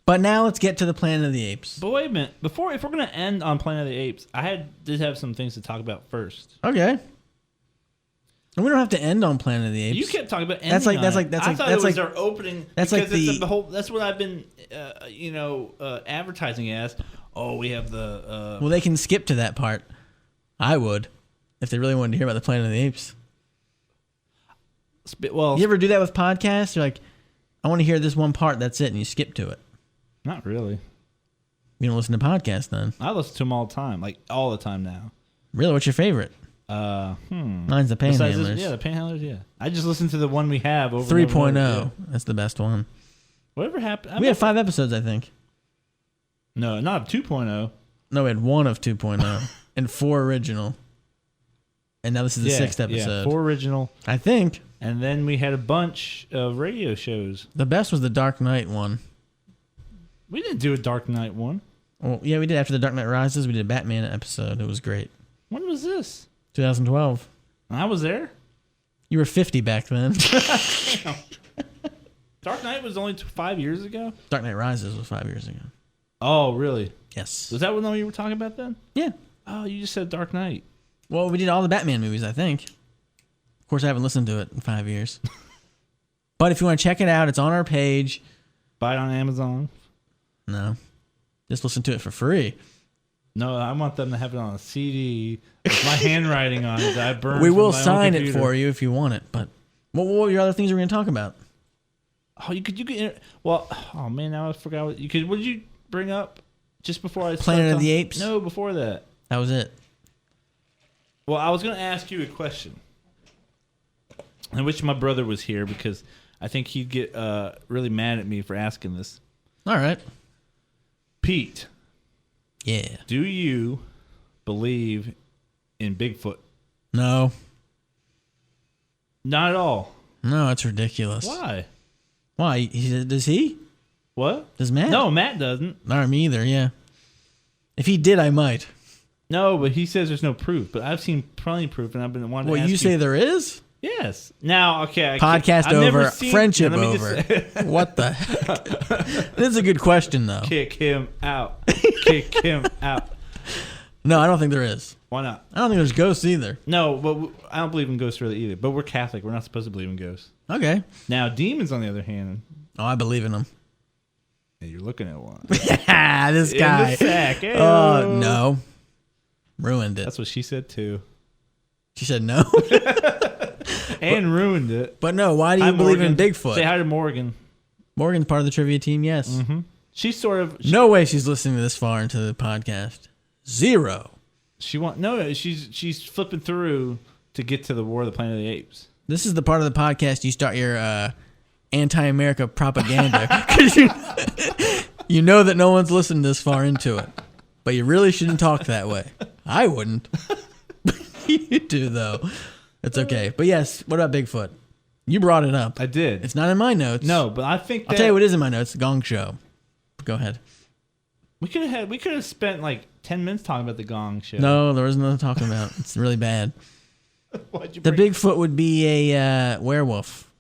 Speaker 2: But now let's get to the Planet of the Apes.
Speaker 1: But wait a minute. If we're going to end on Planet of the Apes, did have some things to talk about first.
Speaker 2: Okay. And we don't have to end on Planet of the Apes.
Speaker 1: You kept talking about ending.
Speaker 2: That's like
Speaker 1: I thought it was our opening.
Speaker 2: That's like the
Speaker 1: whole. That's what I've been, advertising as. Oh, we have the.
Speaker 2: Well, they can skip to that part. I would, if they really wanted to hear about the Planet of the Apes.
Speaker 1: Well,
Speaker 2: you ever do that with podcasts? You're like, I want to hear this one part. That's it, and you skip to it.
Speaker 1: Not really.
Speaker 2: You don't listen to podcasts then?
Speaker 1: I listen to them all the time, like all the time now.
Speaker 2: Really? What's your favorite? Mine's the Panhandlers.
Speaker 1: The Panhandlers. Yeah, I just listened to the one we have over
Speaker 2: 3.0.
Speaker 1: Yeah.
Speaker 2: That's the best one.
Speaker 1: Whatever happened?
Speaker 2: We had 5 episodes, I think.
Speaker 1: No, not 2.0.
Speaker 2: No, we had 1 of 2.0 and 4 original. And now this is the 6th episode.
Speaker 1: Yeah, 4 original.
Speaker 2: I think.
Speaker 1: And then we had a bunch of radio shows.
Speaker 2: The best was the Dark Knight one.
Speaker 1: We didn't do a Dark Knight one.
Speaker 2: Well, yeah, we did. After the Dark Knight Rises, we did a Batman episode. It was great.
Speaker 1: When was this?
Speaker 2: 2012.
Speaker 1: I was there.
Speaker 2: You were 50 back then.
Speaker 1: Damn. Dark Knight was only 5 years ago?
Speaker 2: Dark Knight Rises was 5 years ago.
Speaker 1: Oh, really?
Speaker 2: Yes.
Speaker 1: Was that what you were talking about then?
Speaker 2: Yeah.
Speaker 1: Oh, you just said Dark Knight.
Speaker 2: Well, we did all the Batman movies, I think. Of course, I haven't listened to it in 5 years. But if you want to check it out, it's on our page.
Speaker 1: Buy it on Amazon.
Speaker 2: No. Just listen to it for free.
Speaker 1: No, I want them to have it on a CD with my handwriting on it that I burned.
Speaker 2: We will sign it for you if you want it. But what were your other things we're going to talk about?
Speaker 1: Oh, you could. Well, oh man, now I forgot what you could. What did you bring up just before I
Speaker 2: Planet of the Apes?
Speaker 1: No, before that.
Speaker 2: That was it.
Speaker 1: Well, I was going to ask you a question. I wish my brother was here because I think he'd get really mad at me for asking this.
Speaker 2: All right.
Speaker 1: Pete.
Speaker 2: Yeah.
Speaker 1: Do you believe in Bigfoot?
Speaker 2: No.
Speaker 1: Not at all.
Speaker 2: No, it's ridiculous.
Speaker 1: Why?
Speaker 2: Why? Does he?
Speaker 1: What?
Speaker 2: Does Matt?
Speaker 1: No, Matt doesn't.
Speaker 2: Not me either, yeah. If he did, I might.
Speaker 1: No, but he says there's no proof. But I've seen plenty of proof, and I've been wanting to ask you.
Speaker 2: Well, you say there is?
Speaker 1: Yes. Now, okay.
Speaker 2: Podcast over, friendship over. What the heck? This is a good question, though.
Speaker 1: Kick him out. Kick him out.
Speaker 2: No, I don't think there is.
Speaker 1: Why not?
Speaker 2: I don't think there's ghosts either.
Speaker 1: No, but I don't believe in ghosts really either. But we're Catholic. We're not supposed to believe in ghosts.
Speaker 2: Okay.
Speaker 1: Now, demons, on the other hand.
Speaker 2: Oh, I believe in them.
Speaker 1: Yeah, you're looking at one.
Speaker 2: This guy.
Speaker 1: In the sack.
Speaker 2: Oh, no. Ruined it.
Speaker 1: That's what she said, too.
Speaker 2: She said no.
Speaker 1: And ruined it.
Speaker 2: But no, why do you believe in Bigfoot?
Speaker 1: Say hi to Morgan.
Speaker 2: Morgan's part of the trivia team, yes.
Speaker 1: Mm-hmm. She's sort of...
Speaker 2: No way she's listening this far into the podcast. 0.
Speaker 1: She's flipping through to get to the War of the Planet of the Apes.
Speaker 2: This is the part of the podcast you start your anti-America propaganda. Because you know that no one's listened this far into it. But you really shouldn't talk that way. I wouldn't. You do, though. It's okay. But yes, what about Bigfoot? You brought it up.
Speaker 1: I did.
Speaker 2: It's not in my notes.
Speaker 1: No, but I think
Speaker 2: I'll tell you what is in my notes. The Gong Show. Go ahead.
Speaker 1: We could have spent like 10 minutes talking about the Gong Show.
Speaker 2: No, there was nothing talking about. It's really bad.
Speaker 1: Why'd you
Speaker 2: the Bigfoot would be a werewolf.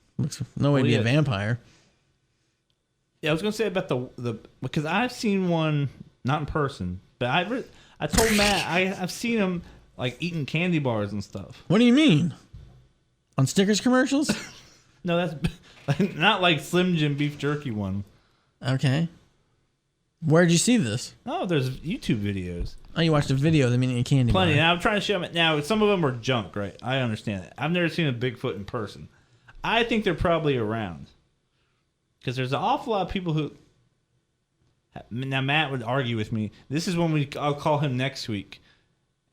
Speaker 2: No way to be a vampire.
Speaker 1: Yeah, I was gonna say about the because I've seen one, not in person, but I told Matt I've seen him like eating candy bars and stuff.
Speaker 2: What do you mean? On Snickers commercials?
Speaker 1: No, that's not like Slim Jim beef jerky one.
Speaker 2: Okay. Where'd you see this?
Speaker 1: Oh, there's YouTube videos.
Speaker 2: Oh, you watched a video of them eating a candy bar.
Speaker 1: Plenty. Now I'm trying to show them. Now some of them are junk, right? I understand that. I've never seen a Bigfoot in person. I think they're probably around because there's an awful lot of people who. Now Matt would argue with me. This is when I'll call him next week,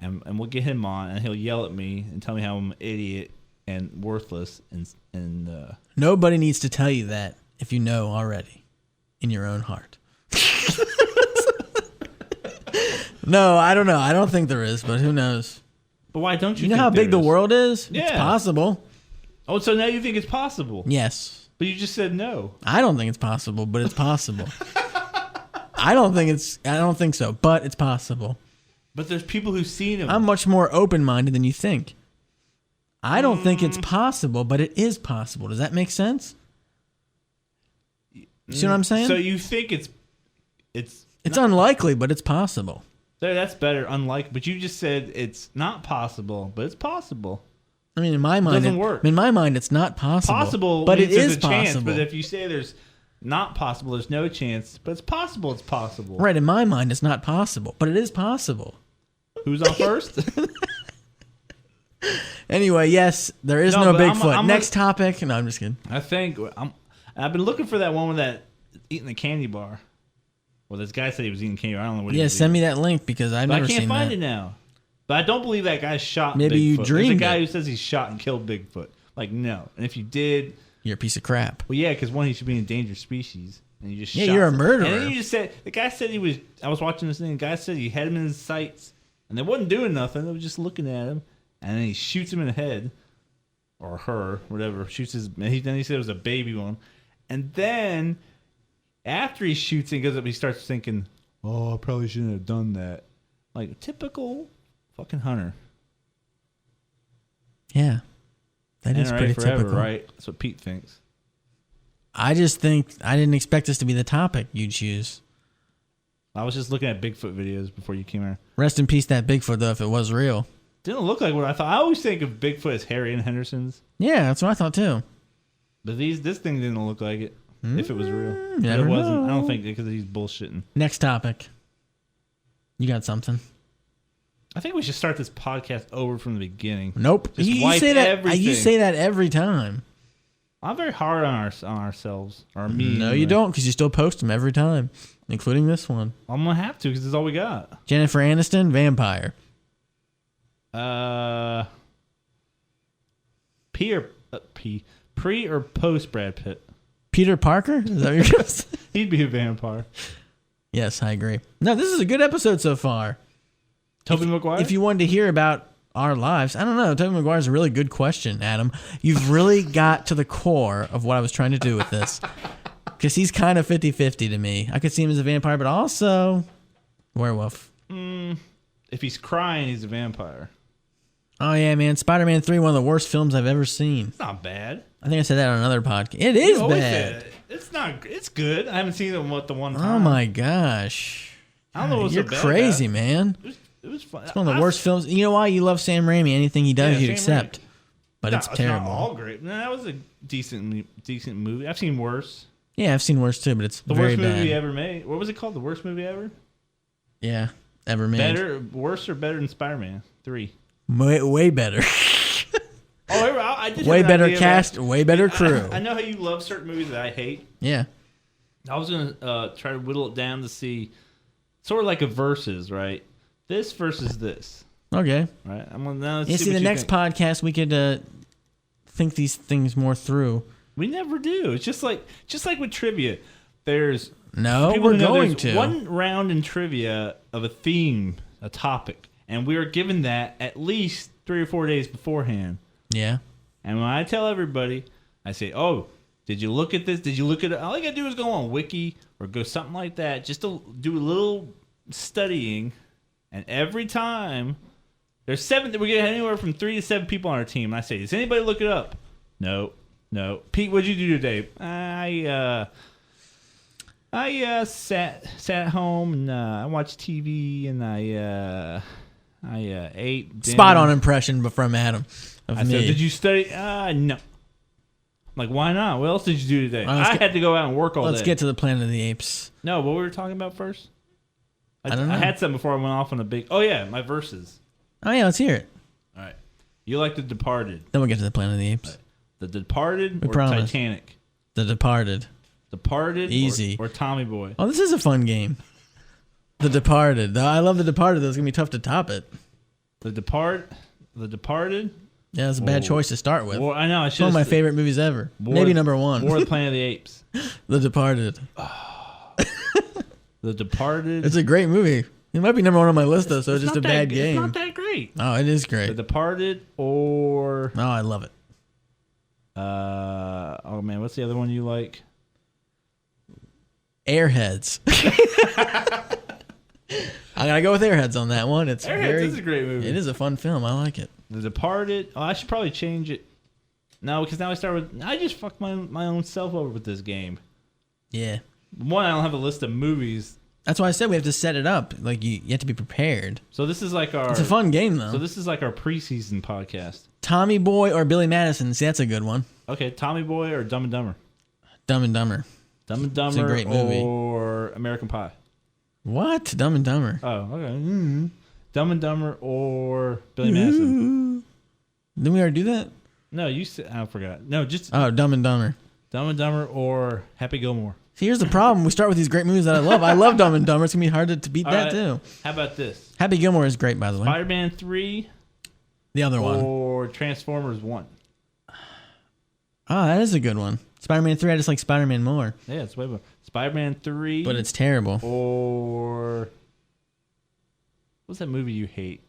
Speaker 1: and we'll get him on, and he'll yell at me and tell me how I'm an idiot and worthless and.
Speaker 2: Nobody needs to tell you that if you know already, in your own heart. No, I don't know. I don't think there is, but who knows?
Speaker 1: But why don't you?
Speaker 2: You know how big the world is?
Speaker 1: Yeah.
Speaker 2: It's possible.
Speaker 1: Oh, so now you think it's possible?
Speaker 2: Yes.
Speaker 1: But you just said no.
Speaker 2: I don't think it's possible, but it's possible. I don't think so, but it's possible.
Speaker 1: But there's people who've seen him.
Speaker 2: I'm much more open-minded than you think. I don't think it's possible, but it is possible. Does that make sense? You see what I'm saying?
Speaker 1: So you think it's
Speaker 2: unlikely, but it's possible.
Speaker 1: That's better. Unlikely, but you just said it's not possible, but it's possible.
Speaker 2: I mean, in my mind,
Speaker 1: doesn't work.
Speaker 2: In my mind, it's not possible.
Speaker 1: Possible,
Speaker 2: but it
Speaker 1: means
Speaker 2: is
Speaker 1: there's a chance.
Speaker 2: possible.
Speaker 1: But if you say there's not possible, there's no chance. But it's possible. It's possible.
Speaker 2: Right. In my mind, it's not possible, but it is possible.
Speaker 1: Who's on first?
Speaker 2: Anyway, yes, there is no Bigfoot.
Speaker 1: I'm
Speaker 2: Next topic. No, I'm just kidding.
Speaker 1: I think I've been looking for that one with that eating the candy bar. Well, this guy said he was eating candy bar. I don't know what he was
Speaker 2: send
Speaker 1: eating.
Speaker 2: me that link because I've
Speaker 1: But
Speaker 2: never
Speaker 1: I can't
Speaker 2: seen
Speaker 1: find
Speaker 2: that.
Speaker 1: it now. But I don't believe that guy shot
Speaker 2: Maybe
Speaker 1: Bigfoot.
Speaker 2: you
Speaker 1: There's
Speaker 2: dreamed
Speaker 1: a guy
Speaker 2: it.
Speaker 1: who says he shot and killed Bigfoot. Like, no. And if you did...
Speaker 2: You're a piece of crap.
Speaker 1: Well, yeah, because one, he should be an endangered species. And you just
Speaker 2: Yeah,
Speaker 1: shot
Speaker 2: you're a
Speaker 1: him.
Speaker 2: murderer.
Speaker 1: And then you just said... The guy said he was... I was watching this thing. The guy said he had him in his sights. And they wasn't doing nothing. They were just looking at him. And then he shoots him in the head. Or her. Whatever. Shoots his... Then he said it was a baby one. And then... After he shoots and goes up, he starts thinking... Oh, I probably shouldn't have done that. Like, typical fucking hunter.
Speaker 2: Yeah. That is
Speaker 1: NRA
Speaker 2: pretty
Speaker 1: forever,
Speaker 2: typical.
Speaker 1: right? That's what Pete thinks.
Speaker 2: I just think I didn't expect this to be the topic you'd choose.
Speaker 1: I was just looking at Bigfoot videos before you came here.
Speaker 2: Rest in peace, that Bigfoot, though, if it was real.
Speaker 1: Didn't look like what I thought. I always think of Bigfoot as Harry and Henderson's.
Speaker 2: Yeah, that's what I thought, too.
Speaker 1: But this thing didn't look like it. If it was real. But
Speaker 2: never
Speaker 1: it wasn't.
Speaker 2: know.
Speaker 1: I don't think because he's bullshitting.
Speaker 2: Next topic. You got something?
Speaker 1: I think we should start this podcast over from the beginning.
Speaker 2: Nope.
Speaker 1: Just
Speaker 2: You
Speaker 1: wipe
Speaker 2: say that.
Speaker 1: everything.
Speaker 2: You say that every time.
Speaker 1: I'm very hard on ourselves. Or me.
Speaker 2: No,
Speaker 1: anyway.
Speaker 2: you don't, because you still post them every time, including this one.
Speaker 1: I'm going to have to because it's all we got.
Speaker 2: Jennifer Aniston, vampire.
Speaker 1: Pre or post Brad Pitt?
Speaker 2: Peter Parker? Is that what you're going to say?
Speaker 1: He'd be a vampire.
Speaker 2: Yes, I agree. No, this is a good episode so far.
Speaker 1: Tobey Maguire?
Speaker 2: If you wanted to hear about our lives, I don't know. Tobey Maguire is a really good question, Adam. You've really got to the core of what I was trying to do with this. Because he's kind of 50-50 to me. I could see him as a vampire, but also werewolf.
Speaker 1: If he's crying, he's a vampire.
Speaker 2: Oh, yeah, man. Spider-Man 3, one of the worst films I've ever seen.
Speaker 1: It's not bad.
Speaker 2: I think I said that on another podcast. It is
Speaker 1: You always
Speaker 2: bad.
Speaker 1: say it. It's not. It's good. I haven't seen it the one time.
Speaker 2: Oh, my gosh.
Speaker 1: I don't know what's
Speaker 2: You're
Speaker 1: so bad
Speaker 2: crazy,
Speaker 1: about it.
Speaker 2: man.
Speaker 1: It was fun.
Speaker 2: It's one of the worst films. You know why? You love Sam Raimi. Anything he does,
Speaker 1: Yeah,
Speaker 2: you'd
Speaker 1: Sam
Speaker 2: accept. But
Speaker 1: No,
Speaker 2: it's terrible.
Speaker 1: not all great. No, that was a decent movie. I've seen worse.
Speaker 2: Yeah, I've seen worse too, but it's
Speaker 1: The
Speaker 2: very
Speaker 1: worst movie
Speaker 2: bad.
Speaker 1: ever made. What was it called? The worst movie ever?
Speaker 2: Yeah, ever made.
Speaker 1: Worse or better than Spider-Man 3?
Speaker 2: Way better.
Speaker 1: Oh, I did.
Speaker 2: Way
Speaker 1: have an
Speaker 2: better
Speaker 1: idea
Speaker 2: cast,
Speaker 1: about-
Speaker 2: way better crew.
Speaker 1: I know how you love certain movies that I hate.
Speaker 2: Yeah.
Speaker 1: I was gonna try to whittle it down to see, sort of like a versus, right? This versus this,
Speaker 2: Okay.
Speaker 1: right? I'm gonna now.
Speaker 2: You see, the next podcast we could think these things more through.
Speaker 1: We never do. It's just like with trivia. There's
Speaker 2: No,
Speaker 1: people
Speaker 2: we're
Speaker 1: who know
Speaker 2: going
Speaker 1: there's
Speaker 2: to.
Speaker 1: one round in trivia of a theme, a topic, and we are given that at least 3 or 4 days beforehand.
Speaker 2: Yeah.
Speaker 1: And when I tell everybody, I say, "Oh, did you look at this? Did you look at it?" All you gotta do is go on Wiki or go something like that, just to do a little studying. And every time, there's 7. We get anywhere from 3 to 7 people on our team. And I say, "Does anybody look it up?" No. Pete, what'd you do today? I sat at home and I watched TV and I ate dinner.
Speaker 2: Spot on impression from Adam of
Speaker 1: I
Speaker 2: me.
Speaker 1: said, "Did you study?" No. I'm like, why not? What else did you do today?
Speaker 2: Well,
Speaker 1: I had to go out and work all
Speaker 2: Let's
Speaker 1: day.
Speaker 2: get to the Planet of the Apes.
Speaker 1: No, what were we talking about first?
Speaker 2: I don't know.
Speaker 1: I had something before I went off on a big... Oh, yeah, my verses.
Speaker 2: Oh, yeah, let's hear it.
Speaker 1: All right. You like The Departed.
Speaker 2: Then we'll get to the Planet of the Apes.
Speaker 1: The Departed
Speaker 2: We
Speaker 1: or
Speaker 2: promise.
Speaker 1: Titanic?
Speaker 2: The Departed.
Speaker 1: Departed
Speaker 2: Easy.
Speaker 1: or Tommy Boy?
Speaker 2: Oh, this is a fun game. The Departed. I love The Departed, though. It's going to be tough to top it.
Speaker 1: The Departed?
Speaker 2: Yeah, it's a bad
Speaker 1: Whoa.
Speaker 2: choice to start with.
Speaker 1: I know. I
Speaker 2: It's one of my favorite movies ever. Maybe number one.
Speaker 1: Or The Planet of the Apes.
Speaker 2: The Departed.
Speaker 1: The Departed.
Speaker 2: It's a great movie. It might be number one on my list, though, so it's just a
Speaker 1: not
Speaker 2: bad
Speaker 1: that,
Speaker 2: game.
Speaker 1: It's not that great.
Speaker 2: Oh, it is
Speaker 1: The
Speaker 2: great.
Speaker 1: Departed or...
Speaker 2: Oh, I love it.
Speaker 1: Oh man, what's the other one you like?
Speaker 2: Airheads. I gotta go with Airheads on that one. It's
Speaker 1: Airheads is a great movie.
Speaker 2: It is a fun film. I like it.
Speaker 1: The Departed. Oh, I should probably change it. No, because now I just fucked my own self over with this game.
Speaker 2: Yeah.
Speaker 1: One, I don't have a list of movies.
Speaker 2: That's why I said we have to set it up. Like you have to be prepared.
Speaker 1: So this is like our.
Speaker 2: It's a fun game though.
Speaker 1: So this is like our preseason podcast.
Speaker 2: Tommy Boy or Billy Madison. See, that's a good one.
Speaker 1: Okay, Tommy Boy or Dumb and Dumber.
Speaker 2: Dumb and Dumber.
Speaker 1: Dumb and Dumber.
Speaker 2: It's a great movie.
Speaker 1: Or American Pie.
Speaker 2: What? Dumb and Dumber.
Speaker 1: Oh, okay. Mm-hmm. Dumb and Dumber or Billy Madison.
Speaker 2: Didn't we already do that?
Speaker 1: No, you said I forgot. No, just
Speaker 2: Dumb and Dumber.
Speaker 1: Dumb and Dumber or Happy Gilmore.
Speaker 2: See, here's the problem. We start with these great movies that I love. I love Dumb and Dumber. It's gonna be hard to beat that too.
Speaker 1: How about this?
Speaker 2: Happy Gilmore is great, by the way.
Speaker 1: Spider-Man 3.
Speaker 2: The other one.
Speaker 1: Or Transformers 1.
Speaker 2: Oh, that is a good one. Spider-Man 3, I just like Spider-Man more.
Speaker 1: Yeah, it's way better. Spider-Man 3.
Speaker 2: But it's terrible.
Speaker 1: Or what's that movie you hate?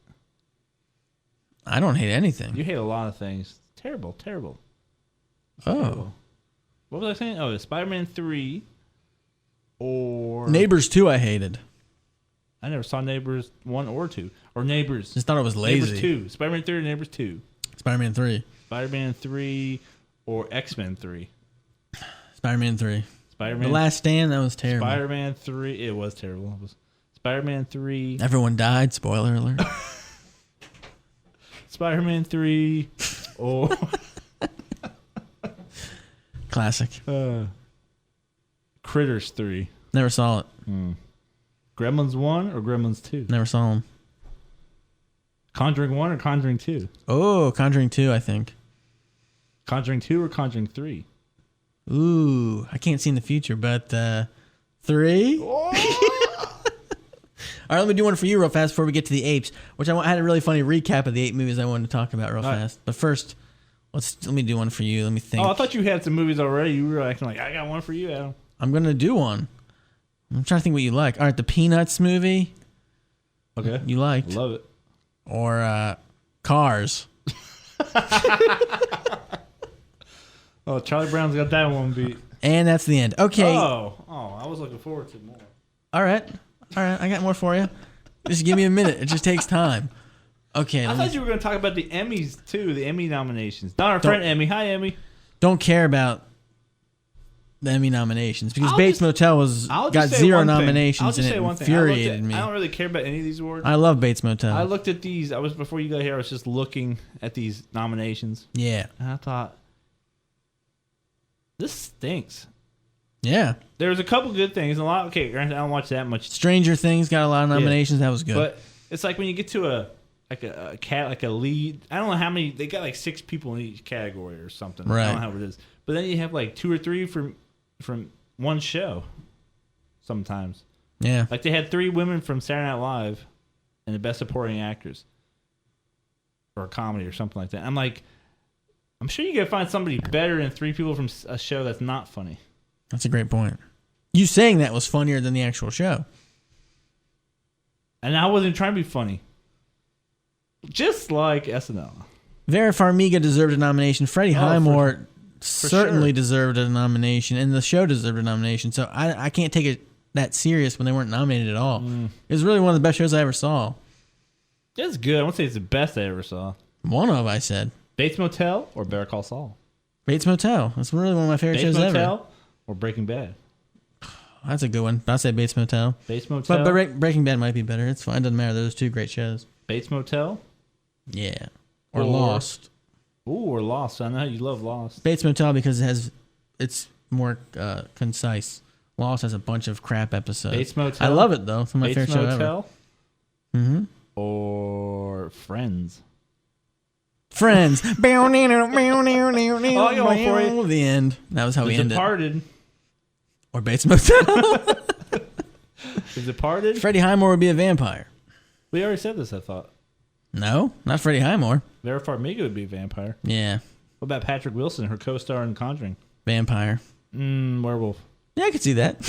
Speaker 2: I don't hate anything.
Speaker 1: You hate a lot of things. Terrible.
Speaker 2: Oh.
Speaker 1: Terrible. What was I saying? Oh, Spider-Man 3 or
Speaker 2: Neighbors 2 I hated.
Speaker 1: I never saw Neighbors 1 or 2. Or Neighbors.
Speaker 2: Just thought it was lazy.
Speaker 1: Neighbors 2. Spider-Man 3 or Neighbors 2.
Speaker 2: Spider-Man 3.
Speaker 1: Spider-Man 3 or X-Men 3.
Speaker 2: Spider-Man 3.
Speaker 1: Spider-Man.
Speaker 2: The Last Stand, that was terrible.
Speaker 1: Spider-Man 3. It was terrible. It was Spider-Man 3.
Speaker 2: Everyone died. Spoiler alert.
Speaker 1: Spider-Man 3 or
Speaker 2: Classic.
Speaker 1: Critters 3.
Speaker 2: Never saw it.
Speaker 1: Gremlins 1 or Gremlins 2?
Speaker 2: Never saw them.
Speaker 1: Conjuring 1 or Conjuring 2?
Speaker 2: Oh, Conjuring 2, I think.
Speaker 1: Conjuring 2 or Conjuring 3?
Speaker 2: Ooh, I can't see in the future, but 3? All right, let me do one for you real fast before we get to the Apes, which I had a really funny recap of the 8 movies I wanted to talk about real fast. But first, let me do one for you. Let me think.
Speaker 1: Oh, I thought you had some movies already. You were acting like, I got one for you, Adam.
Speaker 2: I'm going to do one. I'm trying to think what you like. All right, the Peanuts movie.
Speaker 1: Okay.
Speaker 2: You liked.
Speaker 1: Love it.
Speaker 2: Or Cars.
Speaker 1: Oh, Charlie Brown's got that one beat.
Speaker 2: And that's the end. Okay.
Speaker 1: Oh, I was looking forward to more.
Speaker 2: All right, I got more for you. Just give me a minute. It just takes time. Okay.
Speaker 1: I thought you were going to talk about the Emmys, too, the Emmy nominations. Not our friend Emmy. Hi, Emmy.
Speaker 2: Don't care about the Emmy nominations because Bates Motel got 0 nominations and it infuriated me.
Speaker 1: I don't really care about any of these awards.
Speaker 2: I love Bates Motel.
Speaker 1: I looked at these. Before you got here, I was just looking at these nominations.
Speaker 2: Yeah.
Speaker 1: And I thought, this stinks.
Speaker 2: Yeah.
Speaker 1: There was a couple good things. A lot. Okay, granted, I don't watch that much.
Speaker 2: Stranger Things got a lot of nominations. Yeah. That was good.
Speaker 1: But it's like when you get to a lead. I don't know how many. They got like 6 people in each category or something.
Speaker 2: Right.
Speaker 1: I don't know how it is. But then you have like 2 or 3 from one show. Sometimes.
Speaker 2: Yeah.
Speaker 1: Like they had 3 women from Saturday Night Live, and the Best Supporting Actors, or a comedy or something like that. I'm like, I'm sure you can find somebody better than 3 people from a show that's not funny.
Speaker 2: That's a great point. You saying that was funnier than the actual show.
Speaker 1: And I wasn't trying to be funny. Just like SNL.
Speaker 2: Vera Farmiga deserved a nomination. Freddie Highmore certainly deserved a nomination, and the show deserved a nomination. So I can't take it that serious when they weren't nominated at all. It was really one of the best shows I ever saw.
Speaker 1: It's good. I won't say it's the best I ever saw.
Speaker 2: One of, I said.
Speaker 1: Bates Motel or Better Call Saul?
Speaker 2: Bates Motel. That's really one of my favorite shows ever.
Speaker 1: Bates Motel or Breaking Bad?
Speaker 2: That's a good one. I'll say Bates Motel.
Speaker 1: Bates Motel?
Speaker 2: But Breaking Bad might be better. It's fine. It doesn't matter. Those 2 great shows.
Speaker 1: Bates Motel?
Speaker 2: Yeah. Or Lost.
Speaker 1: Ooh, or Lost. I know you love Lost.
Speaker 2: Bates Motel because it's more concise. Lost has a bunch of crap episodes.
Speaker 1: Bates Motel?
Speaker 2: I love it, though. It's my
Speaker 1: Bates
Speaker 2: favorite show ever.
Speaker 1: Motel?
Speaker 2: Mm-hmm.
Speaker 1: Or Friends?
Speaker 2: Friends. Oh,
Speaker 1: I got one for you.
Speaker 2: The end. That was how we ended.
Speaker 1: Departed.
Speaker 2: Or Bates Motel.
Speaker 1: The Departed?
Speaker 2: Freddie Highmore would be a vampire.
Speaker 1: We already said this, I thought.
Speaker 2: No, not Freddie Highmore.
Speaker 1: Vera Farmiga would be a vampire.
Speaker 2: Yeah.
Speaker 1: What about Patrick Wilson, her co-star in Conjuring?
Speaker 2: Vampire.
Speaker 1: Werewolf.
Speaker 2: Yeah, I could see that.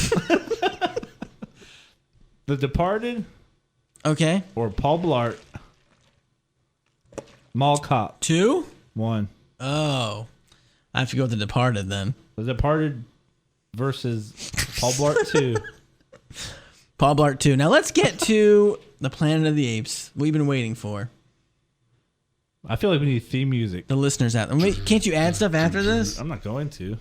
Speaker 1: The Departed?
Speaker 2: Okay.
Speaker 1: Or Paul Blart? Mall Cop.
Speaker 2: 2?
Speaker 1: 1.
Speaker 2: Oh. I have to go with The Departed then.
Speaker 1: The Departed versus Paul Blart 2.
Speaker 2: Paul Blart 2. Now let's get to the Planet of the Apes we've been waiting for.
Speaker 1: I feel like we need theme music.
Speaker 2: The listeners out there. Wait, can't you add stuff after this?
Speaker 1: I'm not going to.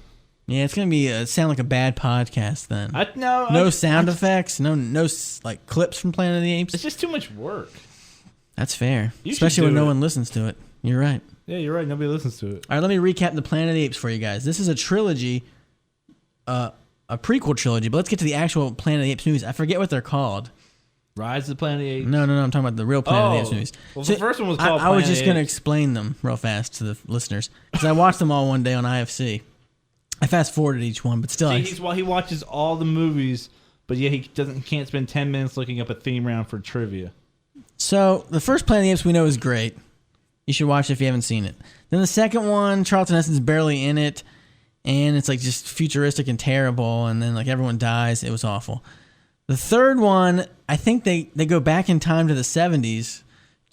Speaker 2: Yeah, it's gonna be sound like a bad podcast then.
Speaker 1: No
Speaker 2: no sound effects. No like clips from Planet of the Apes.
Speaker 1: It's just too much work.
Speaker 2: That's fair,
Speaker 1: You
Speaker 2: especially
Speaker 1: should
Speaker 2: when
Speaker 1: do
Speaker 2: no
Speaker 1: it.
Speaker 2: one listens to it. You're right.
Speaker 1: Yeah, you're right. Nobody listens to it.
Speaker 2: All right, let me recap the Planet of the Apes for you guys. This is a trilogy, a prequel trilogy. But let's get to the actual Planet of the Apes movies. I forget what they're called.
Speaker 1: Rise of the Planet of the Apes.
Speaker 2: No. I'm talking about the real Planet of the Apes movies.
Speaker 1: Well, the first one was called
Speaker 2: I was
Speaker 1: Planet
Speaker 2: just
Speaker 1: of the
Speaker 2: going to
Speaker 1: Apes.
Speaker 2: explain them real fast to the listeners because I watched them all one day on IFC. I fast forwarded each one, but still,
Speaker 1: He watches all the movies, but yeah, he can't spend 10 minutes looking up a theme round for trivia.
Speaker 2: So the first Planet of the Apes we know is great. You should watch it if you haven't seen it. Then the second one, Charlton Heston's barely in it, and it's like just futuristic and terrible, and then like everyone dies. It was awful. The third one, I think they go back in time to the 70s,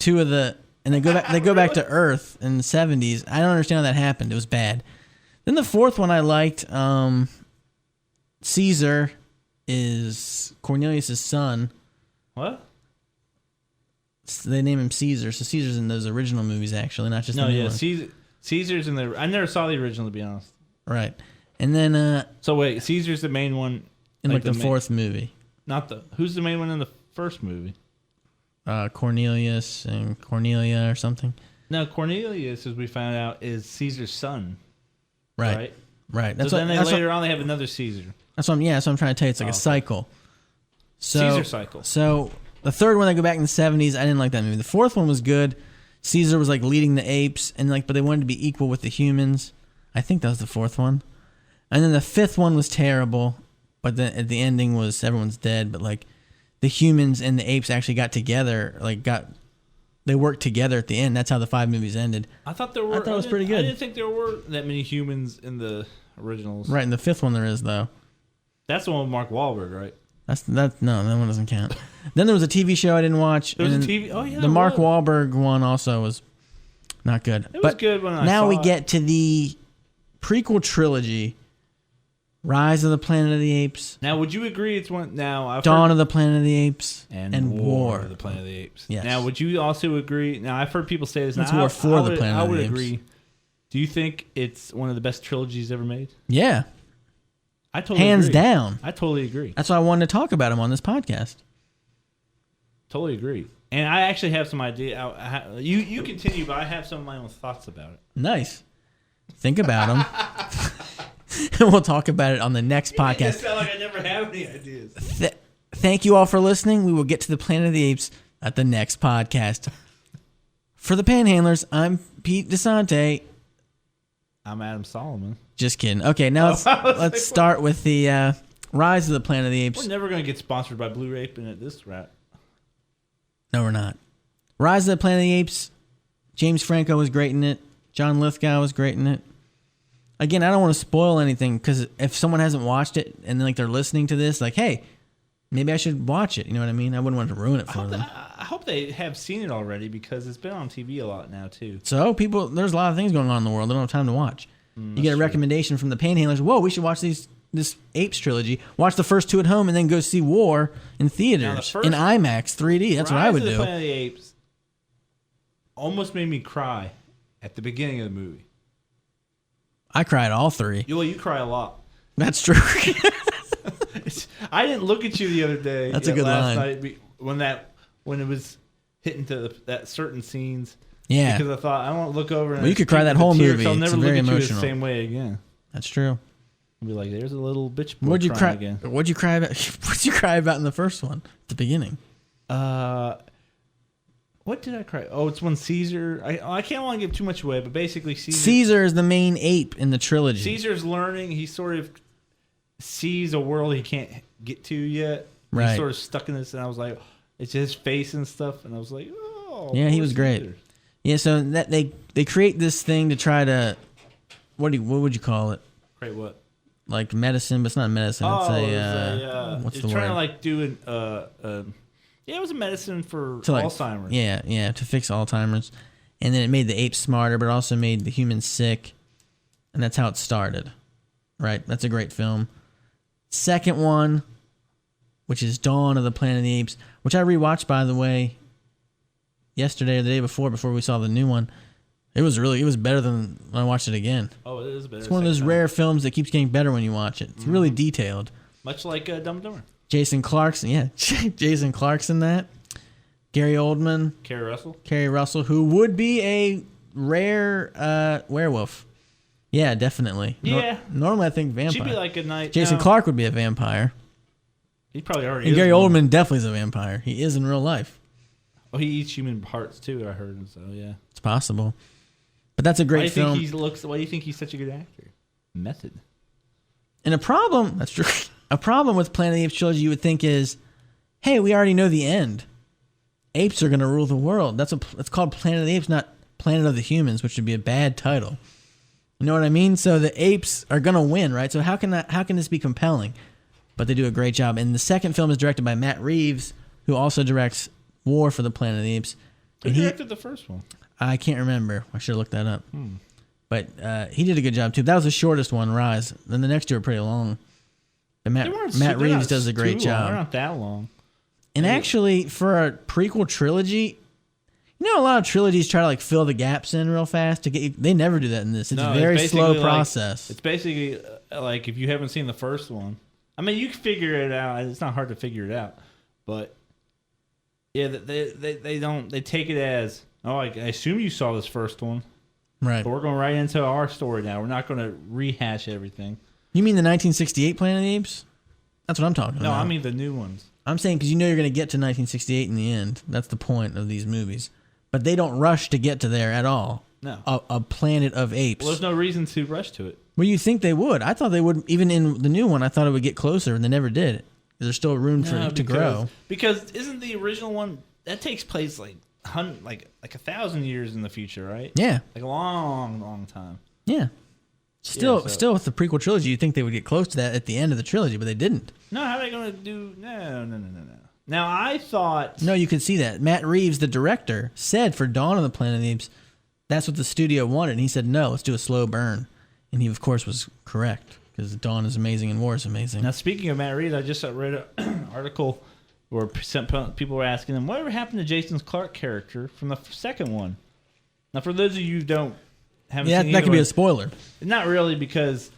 Speaker 2: and they go back to Earth in the 70s. I don't understand how that happened. It was bad. Then the fourth one I liked. Caesar is Cornelius' son.
Speaker 1: What?
Speaker 2: So they name him Caesar. So Caesar's in those original movies, actually, not just the new one.
Speaker 1: Caesar's in the. I never saw the original, to be honest.
Speaker 2: Right, and then
Speaker 1: So wait, Caesar's the main one
Speaker 2: in like the fourth movie,
Speaker 1: Who's the main one in the first movie?
Speaker 2: Cornelius and Cornelia or something.
Speaker 1: No, Cornelius, as we found out, is Caesar's son.
Speaker 2: Right.
Speaker 1: That's so later on they have another Caesar.
Speaker 2: That's what I'm trying to tell you. It's like a cycle.
Speaker 1: Caesar cycle.
Speaker 2: So the third one, they go back in the 70s. I didn't like that movie. The fourth one was good. Caesar was like leading the apes, and but they wanted to be equal with the humans. I think that was the fourth one. And then the fifth one was terrible, but then at the ending was everyone's dead, but like the humans and the apes actually got together, they worked together at the end. That's how the 5 movies ended.
Speaker 1: I thought it was pretty good. I didn't think there were that many humans in the originals.
Speaker 2: Right, in the fifth one there is though.
Speaker 1: That's the one with Mark Wahlberg, right?
Speaker 2: No, that one doesn't count. Then there was a TV show I didn't watch.
Speaker 1: There was a TV. Oh yeah,
Speaker 2: the Mark Wahlberg one also was not good.
Speaker 1: It was good when I saw it.
Speaker 2: Now we get to the prequel trilogy: Rise of the Planet of the Apes.
Speaker 1: Now, would you agree it's one? Now,
Speaker 2: Dawn of the Planet of the Apes
Speaker 1: and War of the Planet of the Apes.
Speaker 2: Yes.
Speaker 1: Now, would you also agree? Now, I've heard people say this.
Speaker 2: It's
Speaker 1: now,
Speaker 2: War for the Planet of the Apes.
Speaker 1: I would agree. Do you think it's one of the best trilogies ever made?
Speaker 2: Yeah.
Speaker 1: I totally
Speaker 2: Hands
Speaker 1: agree.
Speaker 2: down.
Speaker 1: I totally agree.
Speaker 2: That's why I wanted to talk about him on this podcast.
Speaker 1: Totally agree. And I actually have some idea. You continue, but I have some of my own thoughts about it.
Speaker 2: Nice. Think about him. And we'll talk about it on the next podcast.
Speaker 1: It sound like I never have any ideas.
Speaker 2: Thank you all for listening. We will get to the Planet of the Apes at the next podcast. For the Panhandlers, I'm Pete DeSante.
Speaker 1: I'm Adam Solomon.
Speaker 2: Just kidding. Okay, now let's start with the Rise of the Planet of the Apes.
Speaker 1: We're never going to get sponsored by Blue Apron at this rate.
Speaker 2: No, we're not. Rise of the Planet of the Apes. James Franco was great in it. John Lithgow was great in it. Again, I don't want to spoil anything because if someone hasn't watched it and then they're listening to this, hey, maybe I should watch it. You know what I mean? I wouldn't want to ruin it for them.
Speaker 1: I hope they have seen it already because it's been on TV a lot now too.
Speaker 2: So there's a lot of things going on in the world. They don't have time to watch. You get a recommendation from the Panhandlers. Whoa, we should watch this Apes trilogy. Watch the first 2 at home and then go see War in theaters in IMAX 3D. That's what I would do.
Speaker 1: Rise of the Planet of the Apes almost made me cry at the beginning of the movie.
Speaker 2: I cried all 3.
Speaker 1: Well, you cry a lot.
Speaker 2: That's true.
Speaker 1: I didn't look at you the other day.
Speaker 2: That's a good
Speaker 1: last
Speaker 2: line.
Speaker 1: Night when it was hitting to that certain scenes.
Speaker 2: Yeah.
Speaker 1: Because I thought I won't look over. And
Speaker 2: you could cry that whole movie.
Speaker 1: I'll never
Speaker 2: it's very
Speaker 1: look at
Speaker 2: emotional.
Speaker 1: you the same way again.
Speaker 2: That's true.
Speaker 1: I'll be like, there's a little bitch boy
Speaker 2: What'd you cry
Speaker 1: again.
Speaker 2: What'd you cry about? What'd you cry about in the first one at the beginning?
Speaker 1: What did I cry? Oh, it's when Caesar. I can't want to give too much away, but basically
Speaker 2: Caesar is the main ape in the trilogy.
Speaker 1: Caesar's learning. He sort of sees a world he can't get to yet.
Speaker 2: Right.
Speaker 1: He's sort of stuck in this, and I was like, it's his face and stuff, and I was like, oh.
Speaker 2: Yeah, he was great.
Speaker 1: Caesar.
Speaker 2: Yeah, so that they create this thing to try to what would you call it?
Speaker 1: Create what?
Speaker 2: Like medicine, but it's not medicine. It's what's the word?
Speaker 1: Trying to do it was a medicine for Alzheimer's.
Speaker 2: Yeah, to fix Alzheimer's. And then it made the apes smarter, but it also made the humans sick. and that's how it started. Right? That's a great film. Second one, which is Dawn of the Planet of the Apes, which I rewatched, by the way, yesterday or the day before we saw the new one. It was better than when I watched it again.
Speaker 1: Oh, it is better.
Speaker 2: It's one of those rare films that keeps getting better when you watch it. It's really detailed.
Speaker 1: Much like Dumb and Dumber.
Speaker 2: Jason Clarkson, Jason Clarkson, that. Gary Oldman. Carrie Russell, who would be a rare werewolf. Yeah, definitely.
Speaker 1: Yeah.
Speaker 2: Normally I think vampire.
Speaker 1: She'd be like a night.
Speaker 2: Jason Clarke would be a vampire.
Speaker 1: He probably already
Speaker 2: and
Speaker 1: is.
Speaker 2: Gary Oldman definitely is a vampire. He is in real life.
Speaker 1: Oh, he eats human hearts too, I heard. So, yeah.
Speaker 2: It's possible. But that's a great film.
Speaker 1: Why do you think he's such a good actor? Method.
Speaker 2: And that's true. A problem with Planet of the Apes trilogy you would think is, hey, we already know the end. Apes are going to rule the world. It's called Planet of the Apes, not Planet of the Humans, which would be a bad title. You know what I mean? So the apes are going to win, right? So how can this be compelling? But they do a great job. And the second film is directed by Matt Reeves, who also directs War for the Planet of the Apes.
Speaker 1: Who directed the first one?
Speaker 2: I can't remember. I should have looked that up. But he did a good job, too. That was the shortest one, Rise. Then the next two are pretty long. And Matt Reeves does a great job.
Speaker 1: They're not that long.
Speaker 2: And actually, for a prequel trilogy, you know, a lot of trilogies try to like fill the gaps in real fast to get you. They never do that in this. It's a very slow process.
Speaker 1: It's basically like if you haven't seen the first one. I mean, you can figure it out. It's not hard to figure it out, but yeah, they take it as I assume you saw this first one,
Speaker 2: right?
Speaker 1: But we're going right into our story now. We're not going to rehash everything.
Speaker 2: You mean the 1968 Planet of the Apes? That's what I'm talking about.
Speaker 1: No, I mean the new ones.
Speaker 2: I'm saying because you know you're going to get to 1968 in the end. That's the point of these movies. But they don't rush to get to there at all.
Speaker 1: No.
Speaker 2: A Planet of Apes.
Speaker 1: Well, there's no reason to rush to it.
Speaker 2: Well, you think they would. I thought they would. Even in the new one, I thought it would get closer, and they never did. There's still room to grow.
Speaker 1: Because isn't the original one, that takes place like 1,000 years in the future, right?
Speaker 2: Yeah.
Speaker 1: Like a long, long time.
Speaker 2: Yeah. Still with the prequel trilogy, you'd think they would get close to that at the end of the trilogy, but they didn't.
Speaker 1: No, how are they going to do... No. Now, I thought...
Speaker 2: No, you could see that. Matt Reeves, the director, said for Dawn of the Planet of the Apes, that's what the studio wanted. And he said, no, let's do a slow burn. And he, of course, was correct, because Dawn is amazing and War is amazing.
Speaker 1: Now, speaking of Matt Reeves, I just read an article where people were asking him, whatever happened to Jason Clarke character from the second one? Now, for those of you who haven't seen
Speaker 2: that could be a spoiler.
Speaker 1: Not really, because...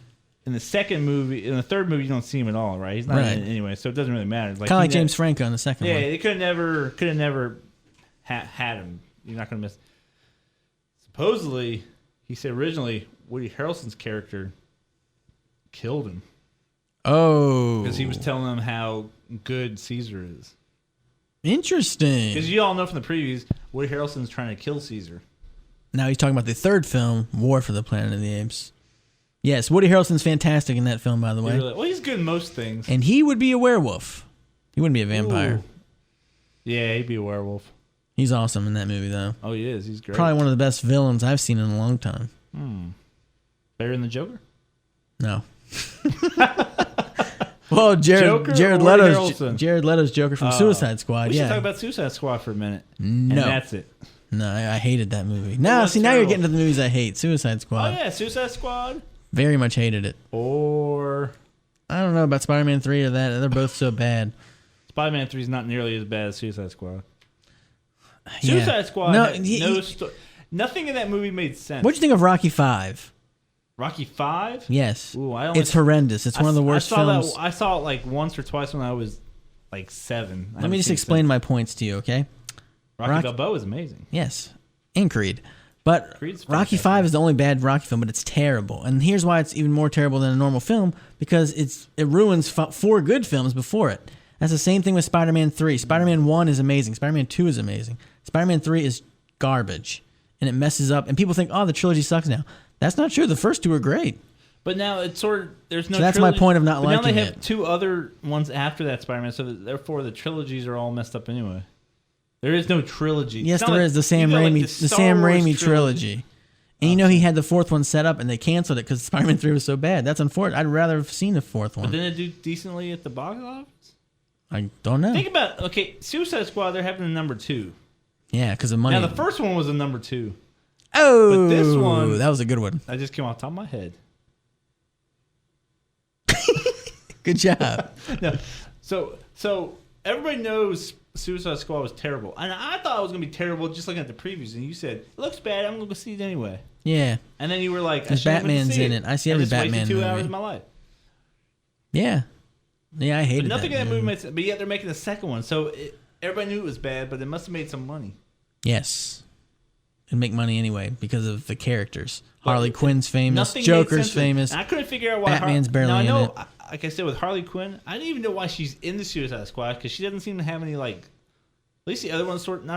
Speaker 1: In the third movie, you don't see him at all, right? He's not in it anyway, so it doesn't really matter.
Speaker 2: Kind of like James Franco in the second one.
Speaker 1: Yeah, they could have never had him. You're not going to miss. Supposedly, he said originally Woody Harrelson's character killed him.
Speaker 2: Oh.
Speaker 1: Because he was telling them how good Caesar is.
Speaker 2: Interesting.
Speaker 1: Because you all know from the previews, Woody Harrelson's trying to kill Caesar.
Speaker 2: Now he's talking about the third film, War for the Planet of the Apes. Yes, Woody Harrelson's fantastic in that film, by the way.
Speaker 1: He's good in most things.
Speaker 2: And he would be a werewolf. He wouldn't be a vampire.
Speaker 1: Ooh. Yeah, he'd be a werewolf.
Speaker 2: He's awesome in that movie, though.
Speaker 1: Oh, he is. He's great.
Speaker 2: Probably one of the best villains I've seen in a long time.
Speaker 1: Better than the Joker?
Speaker 2: No. Well, Jared Leto's Joker from Suicide Squad.
Speaker 1: We should talk about Suicide Squad for a minute.
Speaker 2: No.
Speaker 1: And that's it.
Speaker 2: No, I hated that movie. Now you're getting to the movies I hate. Suicide Squad.
Speaker 1: Oh, yeah, Suicide Squad.
Speaker 2: Very much hated it.
Speaker 1: Or...
Speaker 2: I don't know about Spider-Man 3 or that. They're both so bad.
Speaker 1: Spider-Man 3 is not nearly as bad as Suicide Squad.
Speaker 2: Yeah.
Speaker 1: Suicide Squad nothing in that movie made sense.
Speaker 2: What'd you think of Rocky 5?
Speaker 1: Rocky 5?
Speaker 2: Yes.
Speaker 1: Ooh,
Speaker 2: it's horrendous. It's one of the worst films.
Speaker 1: I saw it like once or twice when I was like 7.
Speaker 2: Let me just explain my points to you, okay?
Speaker 1: Rocky Balboa is amazing.
Speaker 2: Yes. And Creed. But Rocky 5 is the only bad Rocky film, but it's terrible. And here's why it's even more terrible than a normal film, because it ruins 4 good films before it. That's the same thing with Spider-Man 3. Spider-Man 1 is amazing. Spider-Man 2 is amazing. Spider-Man 3 is garbage. And it messes up. And people think, the trilogy sucks now. That's not true. The first 2 are great.
Speaker 1: But now it's there's no.
Speaker 2: So that's my point of not liking it.
Speaker 1: Now they have 2 other ones after that Spider-Man, so therefore the trilogies are all messed up anyway. There is no trilogy.
Speaker 2: Yes, there is the Sam Raimi trilogy. And he had the 4th one set up, and they canceled it because Spider-Man 3 was so bad. That's unfortunate. I'd rather have seen the 4th one.
Speaker 1: But didn't it do decently at the box office?
Speaker 2: I don't know.
Speaker 1: Think about Suicide Squad. They're having a number 2.
Speaker 2: Yeah, because of money.
Speaker 1: Now the first one was a number 2.
Speaker 2: Oh,
Speaker 1: but this one,
Speaker 2: that was a good one.
Speaker 1: I just came off the top of my head.
Speaker 2: Good job.
Speaker 1: No. So everybody knows Suicide Squad was terrible, and I thought it was gonna be terrible just looking at the previews. And you said it looks bad. I'm gonna go see it anyway.
Speaker 2: Yeah.
Speaker 1: And then you were like,
Speaker 2: Because Batman's in it. I see every Batman
Speaker 1: wasted 2
Speaker 2: movie.
Speaker 1: hours of my life.
Speaker 2: Yeah. Yeah, I hated
Speaker 1: But nothing
Speaker 2: that
Speaker 1: in that movie made sense. But yet they're making a second one, so everybody knew it was bad, but it must have made some money.
Speaker 2: Yes. And make money anyway because of the characters.
Speaker 1: But
Speaker 2: Harley Quinn's famous.
Speaker 1: Nothing made
Speaker 2: Joker's
Speaker 1: sense to it.
Speaker 2: famous.
Speaker 1: And I couldn't figure out why
Speaker 2: Batman's barely in it.
Speaker 1: Like I said with Harley Quinn, I didn't even know why she's in the Suicide Squad because she doesn't seem to have any like. At least the other ones not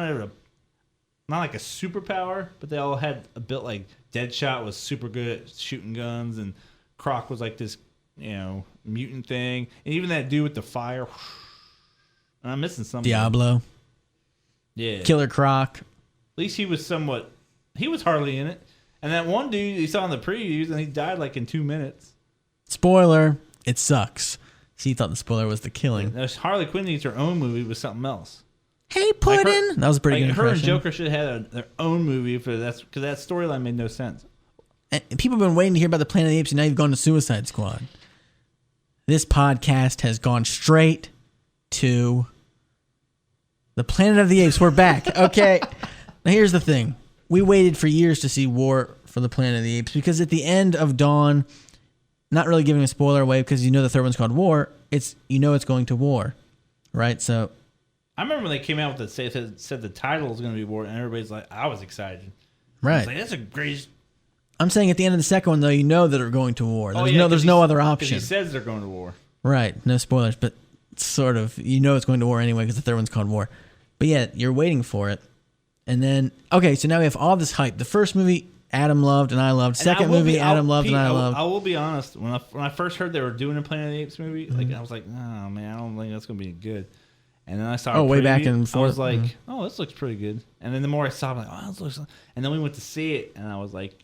Speaker 1: like a superpower, but they all had a bit like Deadshot was super good at shooting guns, and Croc was like this, mutant thing, and even that dude with the fire. And I'm missing something.
Speaker 2: Diablo.
Speaker 1: Yeah.
Speaker 2: Killer Croc.
Speaker 1: At least he was hardly in it. And that one dude you saw in the previews, and he died like in 2 minutes.
Speaker 2: Spoiler, it sucks. So you thought the spoiler was the killing.
Speaker 1: Harley Quinn needs her own movie with something else.
Speaker 2: Hey, Puddin'! That was a pretty good
Speaker 1: Her and
Speaker 2: impression.
Speaker 1: Joker should have had their own movie because that storyline made no sense.
Speaker 2: And people have been waiting to hear about the Planet of the Apes, and now you've gone to Suicide Squad. This podcast has gone straight to the Planet of the Apes. We're back. Okay. Now here's the thing. We waited for years to see War for the Planet of the Apes because at the end of Dawn, not really giving a spoiler away because the third one's called War, it's going to war, right? So
Speaker 1: I remember when they came out with said the title was going to be War, and everybody's like, I was excited.
Speaker 2: right.
Speaker 1: I was like, that's a great.
Speaker 2: I'm saying at the end of the second one, though, that they're going to war. There's no other option.
Speaker 1: He says they're going to war.
Speaker 2: Right. No spoilers, but sort of. It's going to war anyway because the third one's called War. But yeah, you're waiting for it. And then, okay, so now we have all this hype. The first movie, Adam loved and I loved. Second movie, Adam loved and I loved.
Speaker 1: I will be honest. When I first heard they were doing a Planet of the Apes movie, like I was like, oh man, I don't think that's going to be good. And then I saw
Speaker 2: way back in
Speaker 1: I was like, oh, this looks pretty good. And then the more I saw, I'm like, oh, this looks. And then we went to see it, and I was like,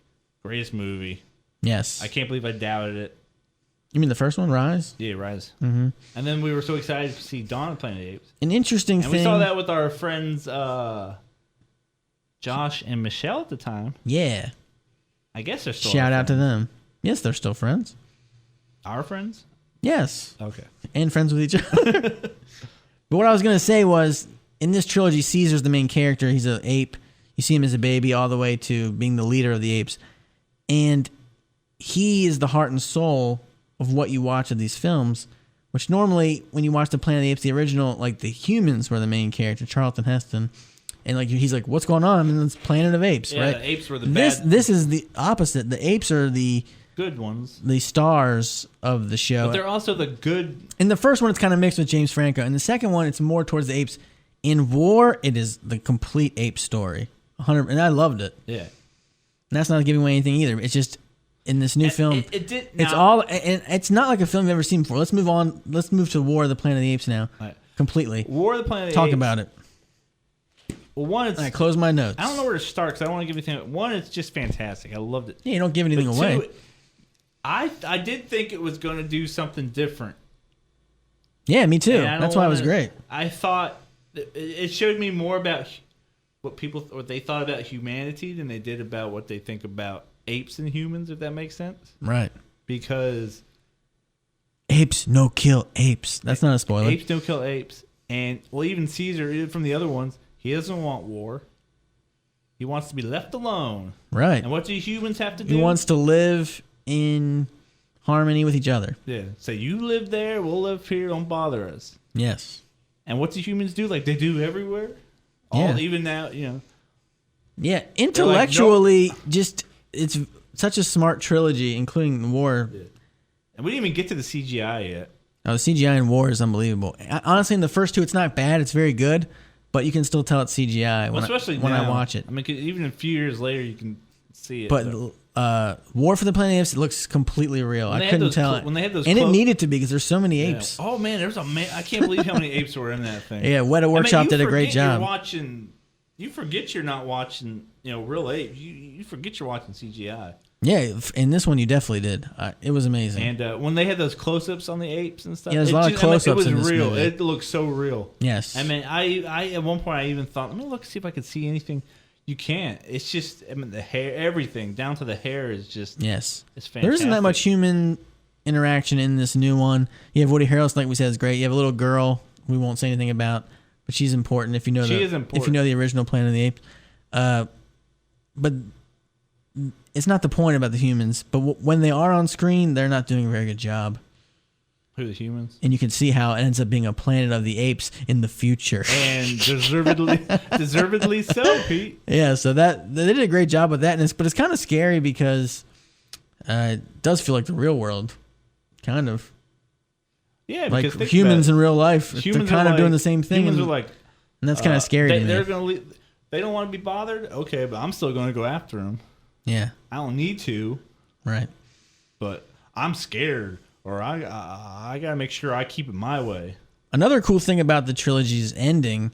Speaker 1: greatest movie.
Speaker 2: Yes.
Speaker 1: I can't believe I doubted it.
Speaker 2: You mean the first one, Rise?
Speaker 1: Yeah, Rise. Mm-hmm. And then we were so excited to see Dawn of Planet of the Apes.
Speaker 2: An interesting
Speaker 1: thing.
Speaker 2: And
Speaker 1: we saw that with our friends Josh and Michelle at the time.
Speaker 2: Yeah.
Speaker 1: I guess they're still
Speaker 2: Shout out to them. Yes, they're still friends.
Speaker 1: Our friends?
Speaker 2: Yes.
Speaker 1: Okay.
Speaker 2: And friends with each other. But what I was going to say was, in this trilogy, Caesar's the main character. He's an ape. You see him as a baby all the way to being the leader of the apes. And he is the heart and soul of what you watch of these films, which normally, when you watch the Planet of the Apes, the original, like the humans were the main character, Charlton Heston. And like he's like, what's going on in this Planet of Apes,
Speaker 1: yeah,
Speaker 2: right?
Speaker 1: The apes were the bad.
Speaker 2: This is the opposite. The apes are the
Speaker 1: good ones,
Speaker 2: the stars of the show.
Speaker 1: But they're also the good.
Speaker 2: In the first one, it's kind of mixed with James Franco. In the second one, it's more towards the apes. In War, it is the complete ape story. 100, and I loved it.
Speaker 1: Yeah.
Speaker 2: And that's not giving away anything either. It's just in this new film.
Speaker 1: It did.
Speaker 2: It's all, and it's not like a film you've ever seen before. Let's move on. Let's move to War of the Planet of the Apes now.
Speaker 1: Right.
Speaker 2: Completely.
Speaker 1: War of the Planet of the
Speaker 2: Talk
Speaker 1: Apes.
Speaker 2: about it.
Speaker 1: Well, one, it's.
Speaker 2: I close my notes.
Speaker 1: I don't know where to start because I don't want to give anything. One, it's just fantastic. I loved it.
Speaker 2: Yeah, you don't give anything
Speaker 1: But
Speaker 2: away.
Speaker 1: Two, I did think it was going to do something different.
Speaker 2: Yeah, me too. That's why it was great.
Speaker 1: I thought it showed me more about what they thought about humanity than they did about what they think about apes and humans, if that makes sense.
Speaker 2: Right.
Speaker 1: Because
Speaker 2: apes no kill apes. That's not a spoiler.
Speaker 1: Apes don't kill apes. And, well, even Caesar, even from the other ones, he doesn't want war. He wants to be left alone.
Speaker 2: Right.
Speaker 1: And what do humans have to do?
Speaker 2: He wants to live in harmony with each other.
Speaker 1: Yeah. So you live there, we'll live here, don't bother us.
Speaker 2: Yes.
Speaker 1: And what do humans do? Like they do everywhere?
Speaker 2: Yeah.
Speaker 1: Even now,
Speaker 2: Yeah, intellectually, just it's such a smart trilogy, including War.
Speaker 1: Yeah. And we didn't even get to the CGI yet.
Speaker 2: Oh, the CGI in War is unbelievable. Honestly, in the first two, it's not bad. It's very good, but you can still tell it's CGI when I watch it.
Speaker 1: I mean, even a few years later, you can see it.
Speaker 2: But War for the Planet of the Apes, it looks completely real. I couldn't tell it.
Speaker 1: When they had those
Speaker 2: and it needed to be because there's so many apes.
Speaker 1: Oh, man, I can't believe how many apes were in that thing.
Speaker 2: Yeah, Weta Workshop did a great job.
Speaker 1: You forget you're not watching, real apes. You forget you're watching CGI.
Speaker 2: Yeah, in this one you definitely did. It was amazing.
Speaker 1: And when they had those close-ups on the apes and stuff,
Speaker 2: yeah, there's a lot of close-ups.
Speaker 1: It was
Speaker 2: in this
Speaker 1: real.
Speaker 2: movie.
Speaker 1: It looked so real.
Speaker 2: Yes.
Speaker 1: I mean, I at one point I even thought, let me look see if I could see anything. You can't. It's just, the hair, everything down to the hair is just.
Speaker 2: Yes.
Speaker 1: It's fantastic.
Speaker 2: There isn't that much human interaction in this new one. You have Woody Harrelson, like we said, is great. You have a little girl we won't say anything about, but she's important if you know
Speaker 1: She is important.
Speaker 2: if you know the original Planet of the Apes. But it's not the point about the humans. But when they are on screen, they're not doing a very good job.
Speaker 1: Who are the humans?
Speaker 2: And you can see how it ends up being a Planet of the Apes in the future.
Speaker 1: And deservedly so, Pete.
Speaker 2: Yeah, so they did a great job with that, but it's kind of scary because it does feel like the real world, kind of.
Speaker 1: Yeah,
Speaker 2: like
Speaker 1: because
Speaker 2: humans in real life, they're kind of doing the same thing.
Speaker 1: Humans are like,
Speaker 2: and that's kind of scary to me.
Speaker 1: They're gonna they don't want to be bothered. Okay, but I'm still going to go after them.
Speaker 2: Yeah,
Speaker 1: I don't need to.
Speaker 2: Right.
Speaker 1: But I'm scared, or I gotta make sure I keep it my way.
Speaker 2: Another cool thing about the trilogy's ending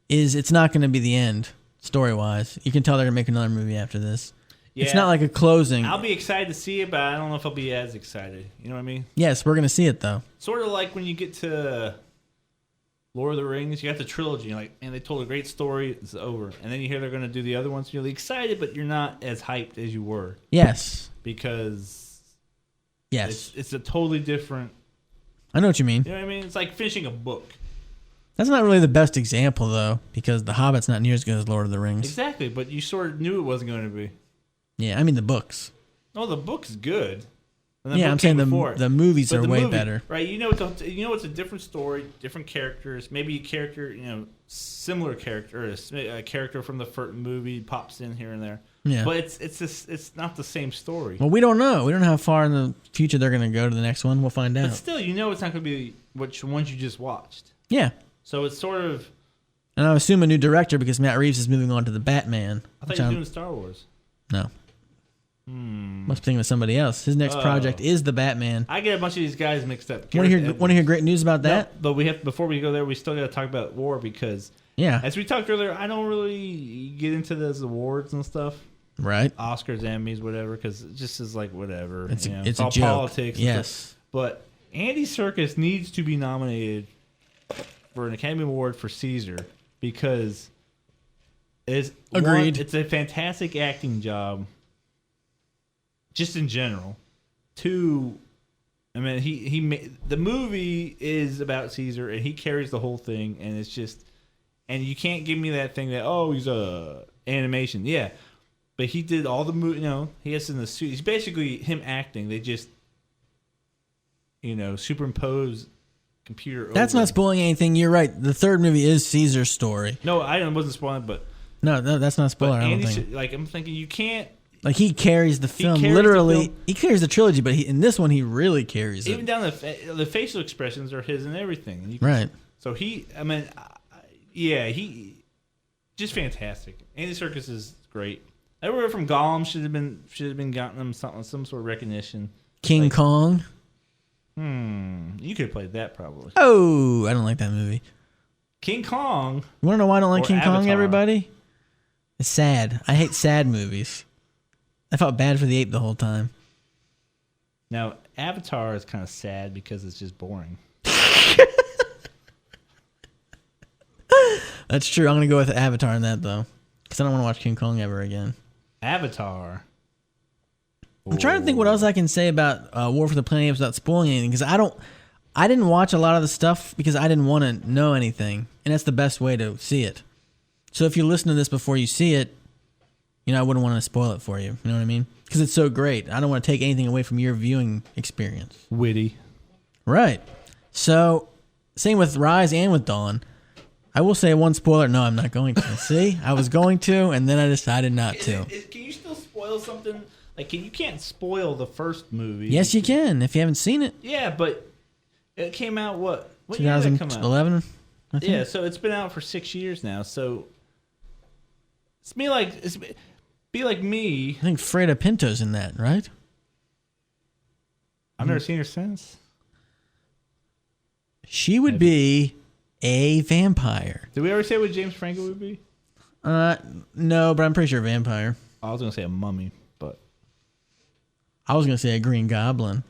Speaker 2: is it's not going to be the end, story-wise. You can tell they're going to make another movie after this. Yeah, it's not like a closing.
Speaker 1: I'll be excited to see it, but I don't know if I'll be as excited. You know what I mean?
Speaker 2: Yes, we're going to see it, though.
Speaker 1: Sort of like when you get to Lord of the Rings, you got the trilogy, and they told a great story, it's over. And then you hear they're going to do the other ones, you're really excited, but you're not as hyped as you were.
Speaker 2: Yes.
Speaker 1: Because
Speaker 2: yes,
Speaker 1: it's a totally different...
Speaker 2: I know what you mean.
Speaker 1: You know what I mean? It's like finishing a book.
Speaker 2: That's not really the best example, though, because The Hobbit's not near as good as Lord of the Rings.
Speaker 1: Exactly, but you sort of knew it wasn't going to be.
Speaker 2: Yeah, I mean the books.
Speaker 1: Oh, the book's good.
Speaker 2: Yeah, I'm saying the movies are way better.
Speaker 1: Right, you know it's a different story, different characters. Maybe a character, similar character, or a character from the first movie pops in here and there.
Speaker 2: Yeah.
Speaker 1: But it's not the same story.
Speaker 2: Well, we don't know. We don't know how far in the future they're going to go to the next one. We'll find out.
Speaker 1: But still, it's not going to be which ones you just watched.
Speaker 2: Yeah.
Speaker 1: So it's sort of...
Speaker 2: And I assume a new director because Matt Reeves is moving on to the Batman.
Speaker 1: I thought you were doing Star Wars.
Speaker 2: No. Must be thinking of somebody else. His next project is the Batman.
Speaker 1: I get a bunch of these guys mixed up.
Speaker 2: Want to hear great news about that?
Speaker 1: No, but we have before we go there, we still got to talk about war because as we talked earlier, I don't really get into those awards and stuff.
Speaker 2: Right.
Speaker 1: Oscars, Emmys, whatever, because it just is like whatever.
Speaker 2: It's
Speaker 1: all
Speaker 2: a joke.
Speaker 1: Politics.
Speaker 2: Yes.
Speaker 1: But Andy Serkis needs to be nominated for an Academy Award for Caesar because it's a fantastic acting job. Just in general. Two, I mean, he the movie is about Caesar and he carries the whole thing, and it's just, and you can't give me that thing that he's animation, yeah, but he did all the he has in the suit. He's basically him acting. They just superimpose computer.
Speaker 2: That's not spoiling anything. You're right. The third movie is Caesar's story.
Speaker 1: No, I wasn't spoiling, but
Speaker 2: no, that's not spoiler. I don't think.
Speaker 1: I'm thinking you can't.
Speaker 2: Like he carries the film, he carries the trilogy, but in this one he really carries it.
Speaker 1: Even down the facial expressions are his and everything.
Speaker 2: Right.
Speaker 1: So he just fantastic. Andy Serkis is great. Everywhere from Gollum should have been gotten him some sort of recognition.
Speaker 2: King Kong.
Speaker 1: You could have played that probably.
Speaker 2: Oh, I don't like that movie.
Speaker 1: King Kong.
Speaker 2: You want to know why I don't like King
Speaker 1: Avatar.
Speaker 2: Kong? Everybody, it's sad. I hate sad movies. I felt bad for the ape the whole time.
Speaker 1: Now, Avatar is kind of sad because it's just boring.
Speaker 2: That's true. I'm going to go with Avatar in that, though. Because I don't want to watch King Kong ever again.
Speaker 1: Avatar.
Speaker 2: I'm trying to think what else I can say about War for the Planet of the Apes without spoiling anything. Because I didn't watch a lot of the stuff because I didn't want to know anything. And that's the best way to see it. So if you listen to this before you see it, I wouldn't want to spoil it for you. You know what I mean? Because it's so great. I don't want to take anything away from your viewing experience.
Speaker 1: Witty.
Speaker 2: Right. So, same with Rise and with Dawn. I will say one spoiler. No, I'm not going to. See? I was going to, and then I decided not to.
Speaker 1: Can you still spoil something? Like, you can't spoil the first movie.
Speaker 2: Yes, you can, if you haven't seen it.
Speaker 1: Yeah, but it came out, what year did it come out?
Speaker 2: 2011, I think.
Speaker 1: Yeah, so it's been out for 6 years now. So, be like me.
Speaker 2: I think Freda Pinto's in that, right?
Speaker 1: I've never seen her since.
Speaker 2: She would be a vampire.
Speaker 1: Did we ever say what James Franco would be?
Speaker 2: No, but I'm pretty sure a vampire.
Speaker 1: I was going to say a mummy, but...
Speaker 2: I was going to say a green goblin.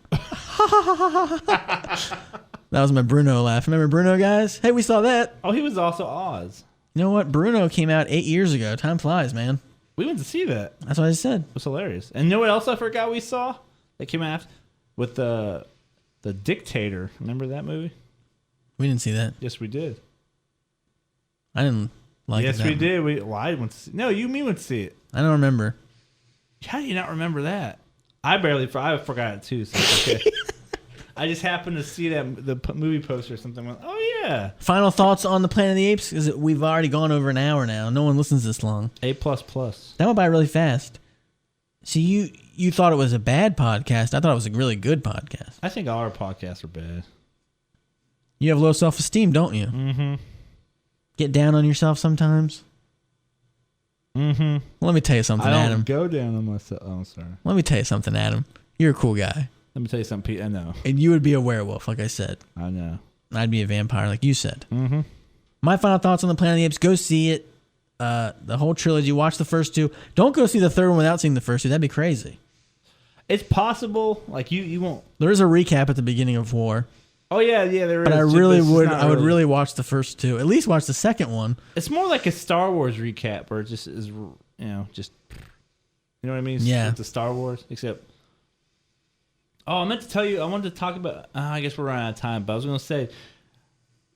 Speaker 2: That was my Bruno laugh. Remember Bruno, guys? Hey, we saw that.
Speaker 1: Oh, he was also Oz.
Speaker 2: You know what? Bruno came out 8 years ago. Time flies, man.
Speaker 1: We went to see that.
Speaker 2: That's what I said.
Speaker 1: It was hilarious. And you know what else I forgot we saw? That came out with The Dictator. Remember that movie?
Speaker 2: We didn't see that.
Speaker 1: Yes, we did.
Speaker 2: I didn't like it.
Speaker 1: Yes, we did. I went to see, no, you me went to see it.
Speaker 2: I don't remember.
Speaker 1: How do you not remember that? I forgot it too. So it's okay. I just happened to see the movie poster or something. Went, oh yeah.
Speaker 2: Final thoughts on the Planet of the Apes? Because we've already gone over an hour now. No one listens this long.
Speaker 1: A++.
Speaker 2: That went by really fast. See, you thought it was a bad podcast. I thought it was a really good podcast.
Speaker 1: I think all our podcasts are bad.
Speaker 2: You have low self-esteem, don't you?
Speaker 1: Mm-hmm.
Speaker 2: Get down on yourself sometimes?
Speaker 1: Mm-hmm.
Speaker 2: Well, let me tell you something,
Speaker 1: I don't
Speaker 2: Adam.
Speaker 1: go down on myself. Oh, sorry.
Speaker 2: Let me tell you something, Adam. You're a cool guy.
Speaker 1: Let me tell you something, Pete. I know.
Speaker 2: And you would be a werewolf, like I said.
Speaker 1: I know.
Speaker 2: I'd be a vampire, like you said.
Speaker 1: Mm-hmm.
Speaker 2: My final thoughts on the Planet of the Apes: go see it. The whole trilogy. Watch the first two. Don't go see the third one without seeing the first two. That'd be crazy.
Speaker 1: It's possible. Like you won't.
Speaker 2: There is a recap at the beginning of War.
Speaker 1: Oh yeah, there is.
Speaker 2: But I really would. I would really watch the first two. At least watch the second one.
Speaker 1: It's more like a Star Wars recap, or it just is. Just you know what I mean?
Speaker 2: Yeah.
Speaker 1: It's the Star Wars, except. Oh, I meant to tell you. I wanted to talk about. I guess we're running out of time, but I was going to say,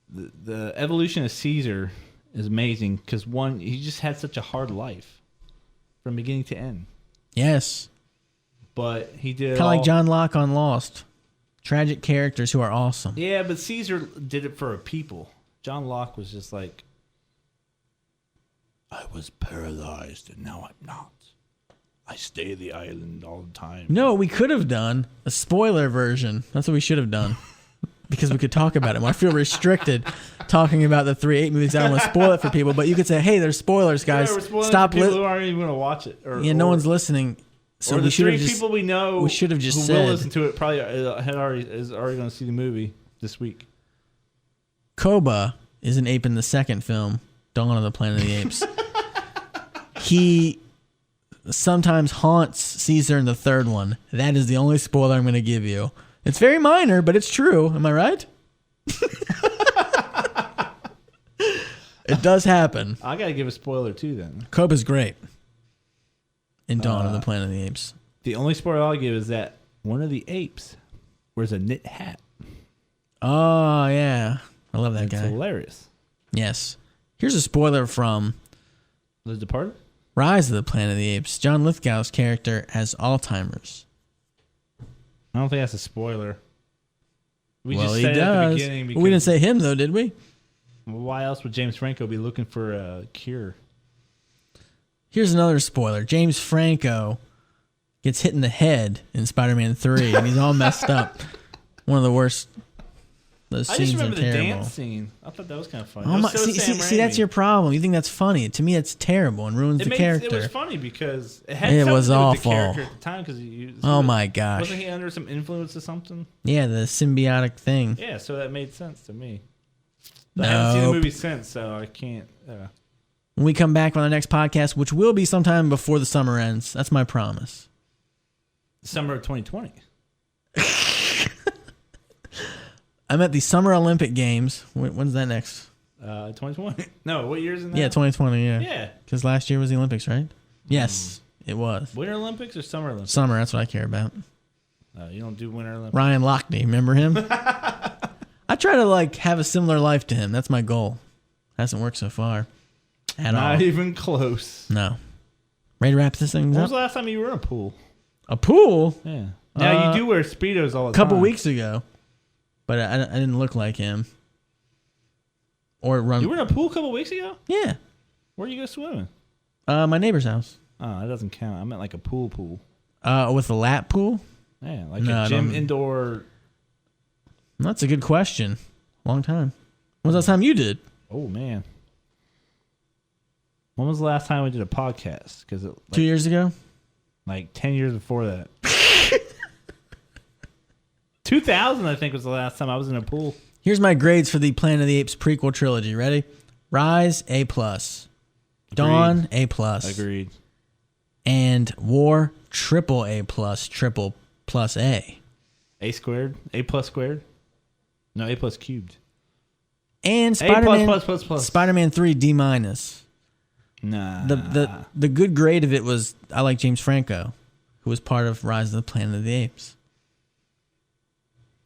Speaker 1: the evolution of Caesar is amazing because he just had such a hard life, from beginning to end.
Speaker 2: Yes.
Speaker 1: But he did
Speaker 2: kind of like John Locke on Lost. Tragic characters who are awesome.
Speaker 1: Yeah, but Caesar did it for a people. John Locke was just like, I was paralyzed and now I'm not. I stay the island all the time.
Speaker 2: No, we could have done a spoiler version. That's what we should have done. Because we could talk about it. I feel restricted talking about the 3 Ape movies. I don't want to spoil it for people, but you could say, hey, there's spoilers, guys.
Speaker 1: Yeah, stop people who aren't even going to watch it.
Speaker 2: No one's listening. So
Speaker 1: or
Speaker 2: we should have
Speaker 1: just, people we know
Speaker 2: we should have just
Speaker 1: who
Speaker 2: said,
Speaker 1: will listen to it probably is already going to see the movie this week.
Speaker 2: Koba is an ape in the second film, Dawn of the Planet of the Apes. He sometimes haunts Caesar in the third one. That is the only spoiler I'm going to give you. It's very minor, but it's true. Am I right? It does happen.
Speaker 1: I got to give a spoiler too then.
Speaker 2: Koba's great in Dawn of the Planet of the Apes.
Speaker 1: The only spoiler I'll give is that one of the apes wears a knit hat.
Speaker 2: Oh, yeah. I love that guy.
Speaker 1: It's hilarious.
Speaker 2: Yes. Here's a spoiler from
Speaker 1: The Departed?
Speaker 2: Rise of the Planet of the Apes. John Lithgow's character has Alzheimer's.
Speaker 1: I don't think that's a spoiler.
Speaker 2: He does. At the beginning because we didn't say him, though, did we?
Speaker 1: Why else would James Franco be looking for a cure?
Speaker 2: Here's another spoiler. James Franco gets hit in the head in Spider-Man 3, and he's all messed up. One of the worst. Those scenes are terrible. I just remember the dance scene.
Speaker 1: I thought that was kind of funny.
Speaker 2: Oh see, that's your problem. You think that's funny. To me, that's terrible and ruins the character.
Speaker 1: It was funny because it had something to do with the character at the time.
Speaker 2: Oh my gosh.
Speaker 1: Wasn't he under some influence or something?
Speaker 2: Yeah, the symbiotic thing.
Speaker 1: Yeah, so that made sense to me. But I haven't seen the movie since, so I can't.
Speaker 2: When we come back on the next podcast, which will be sometime before the summer ends, that's my promise.
Speaker 1: Summer of 2020.
Speaker 2: I'm at the Summer Olympic Games. When's that next?
Speaker 1: 2020. No, what year is it now?
Speaker 2: Yeah, 2020, yeah.
Speaker 1: Yeah.
Speaker 2: Because last year was the Olympics, right? Yes, it was.
Speaker 1: Winter Olympics or Summer Olympics?
Speaker 2: Summer, that's what I care about.
Speaker 1: You don't do Winter Olympics?
Speaker 2: Ryan Lochte, remember him? I try to have a similar life to him. That's my goal. Hasn't worked so far.
Speaker 1: Not even close.
Speaker 2: No. Ready to wrap this thing up?
Speaker 1: When was the last time you were in a pool?
Speaker 2: A pool?
Speaker 1: Yeah. Now you do wear Speedos all the time.
Speaker 2: A couple weeks ago. But I didn't look like him. Or run.
Speaker 1: You were in a pool a couple weeks ago?
Speaker 2: Yeah.
Speaker 1: Where you go swimming?
Speaker 2: My neighbor's house.
Speaker 1: Oh, that doesn't count. I meant like a pool.
Speaker 2: With a lap pool?
Speaker 1: Yeah, like a gym indoor.
Speaker 2: That's a good question. Long time. When was the last time you did?
Speaker 1: Oh, man. When was the last time we did a podcast?
Speaker 2: 2 years ago?
Speaker 1: Like 10 years before that. 2000, I think, was the last time I was in a pool.
Speaker 2: Here's my grades for the Planet of the Apes prequel trilogy. Ready? Rise, A+. Dawn, A+.
Speaker 1: Agreed.
Speaker 2: And War, triple A+, triple plus A.
Speaker 1: A squared? A plus squared? No, A plus cubed.
Speaker 2: And Spider-Man,
Speaker 1: plus.
Speaker 2: Spider-Man 3, D-. Nah. The good grade of it was, I like James Franco, who was part of Rise of the Planet of the Apes.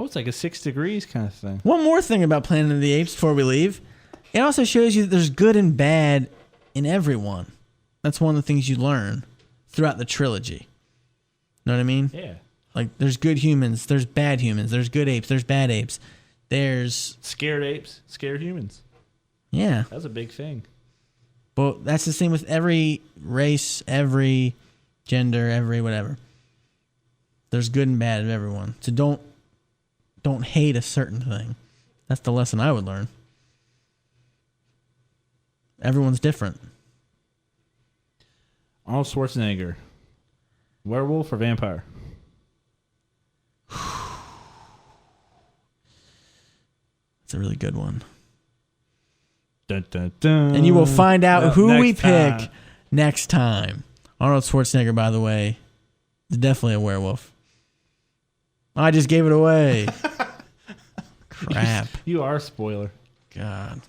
Speaker 1: Oh, it's like a 6 degrees kind of thing.
Speaker 2: One more thing about Planet of the Apes before we leave. It also shows you that there's good and bad in everyone. That's one of the things you learn throughout the trilogy. Know what I mean?
Speaker 1: Yeah.
Speaker 2: Like, there's good humans, there's bad humans, there's good apes, there's bad apes. There's...
Speaker 1: Scared apes, scared humans.
Speaker 2: Yeah.
Speaker 1: That's a big thing.
Speaker 2: But that's the same with every race, every gender, every whatever. There's good and bad of everyone. So don't hate a certain thing. That's the lesson I would learn. Everyone's different.
Speaker 1: Arnold Schwarzenegger. Werewolf or vampire?
Speaker 2: It's a really good one.
Speaker 1: Dun, dun, dun.
Speaker 2: And you will find out who we
Speaker 1: time.
Speaker 2: pick next time. Arnold Schwarzenegger, by the way, is definitely a werewolf. I just gave it away. Crap.
Speaker 1: You are a spoiler.
Speaker 2: God.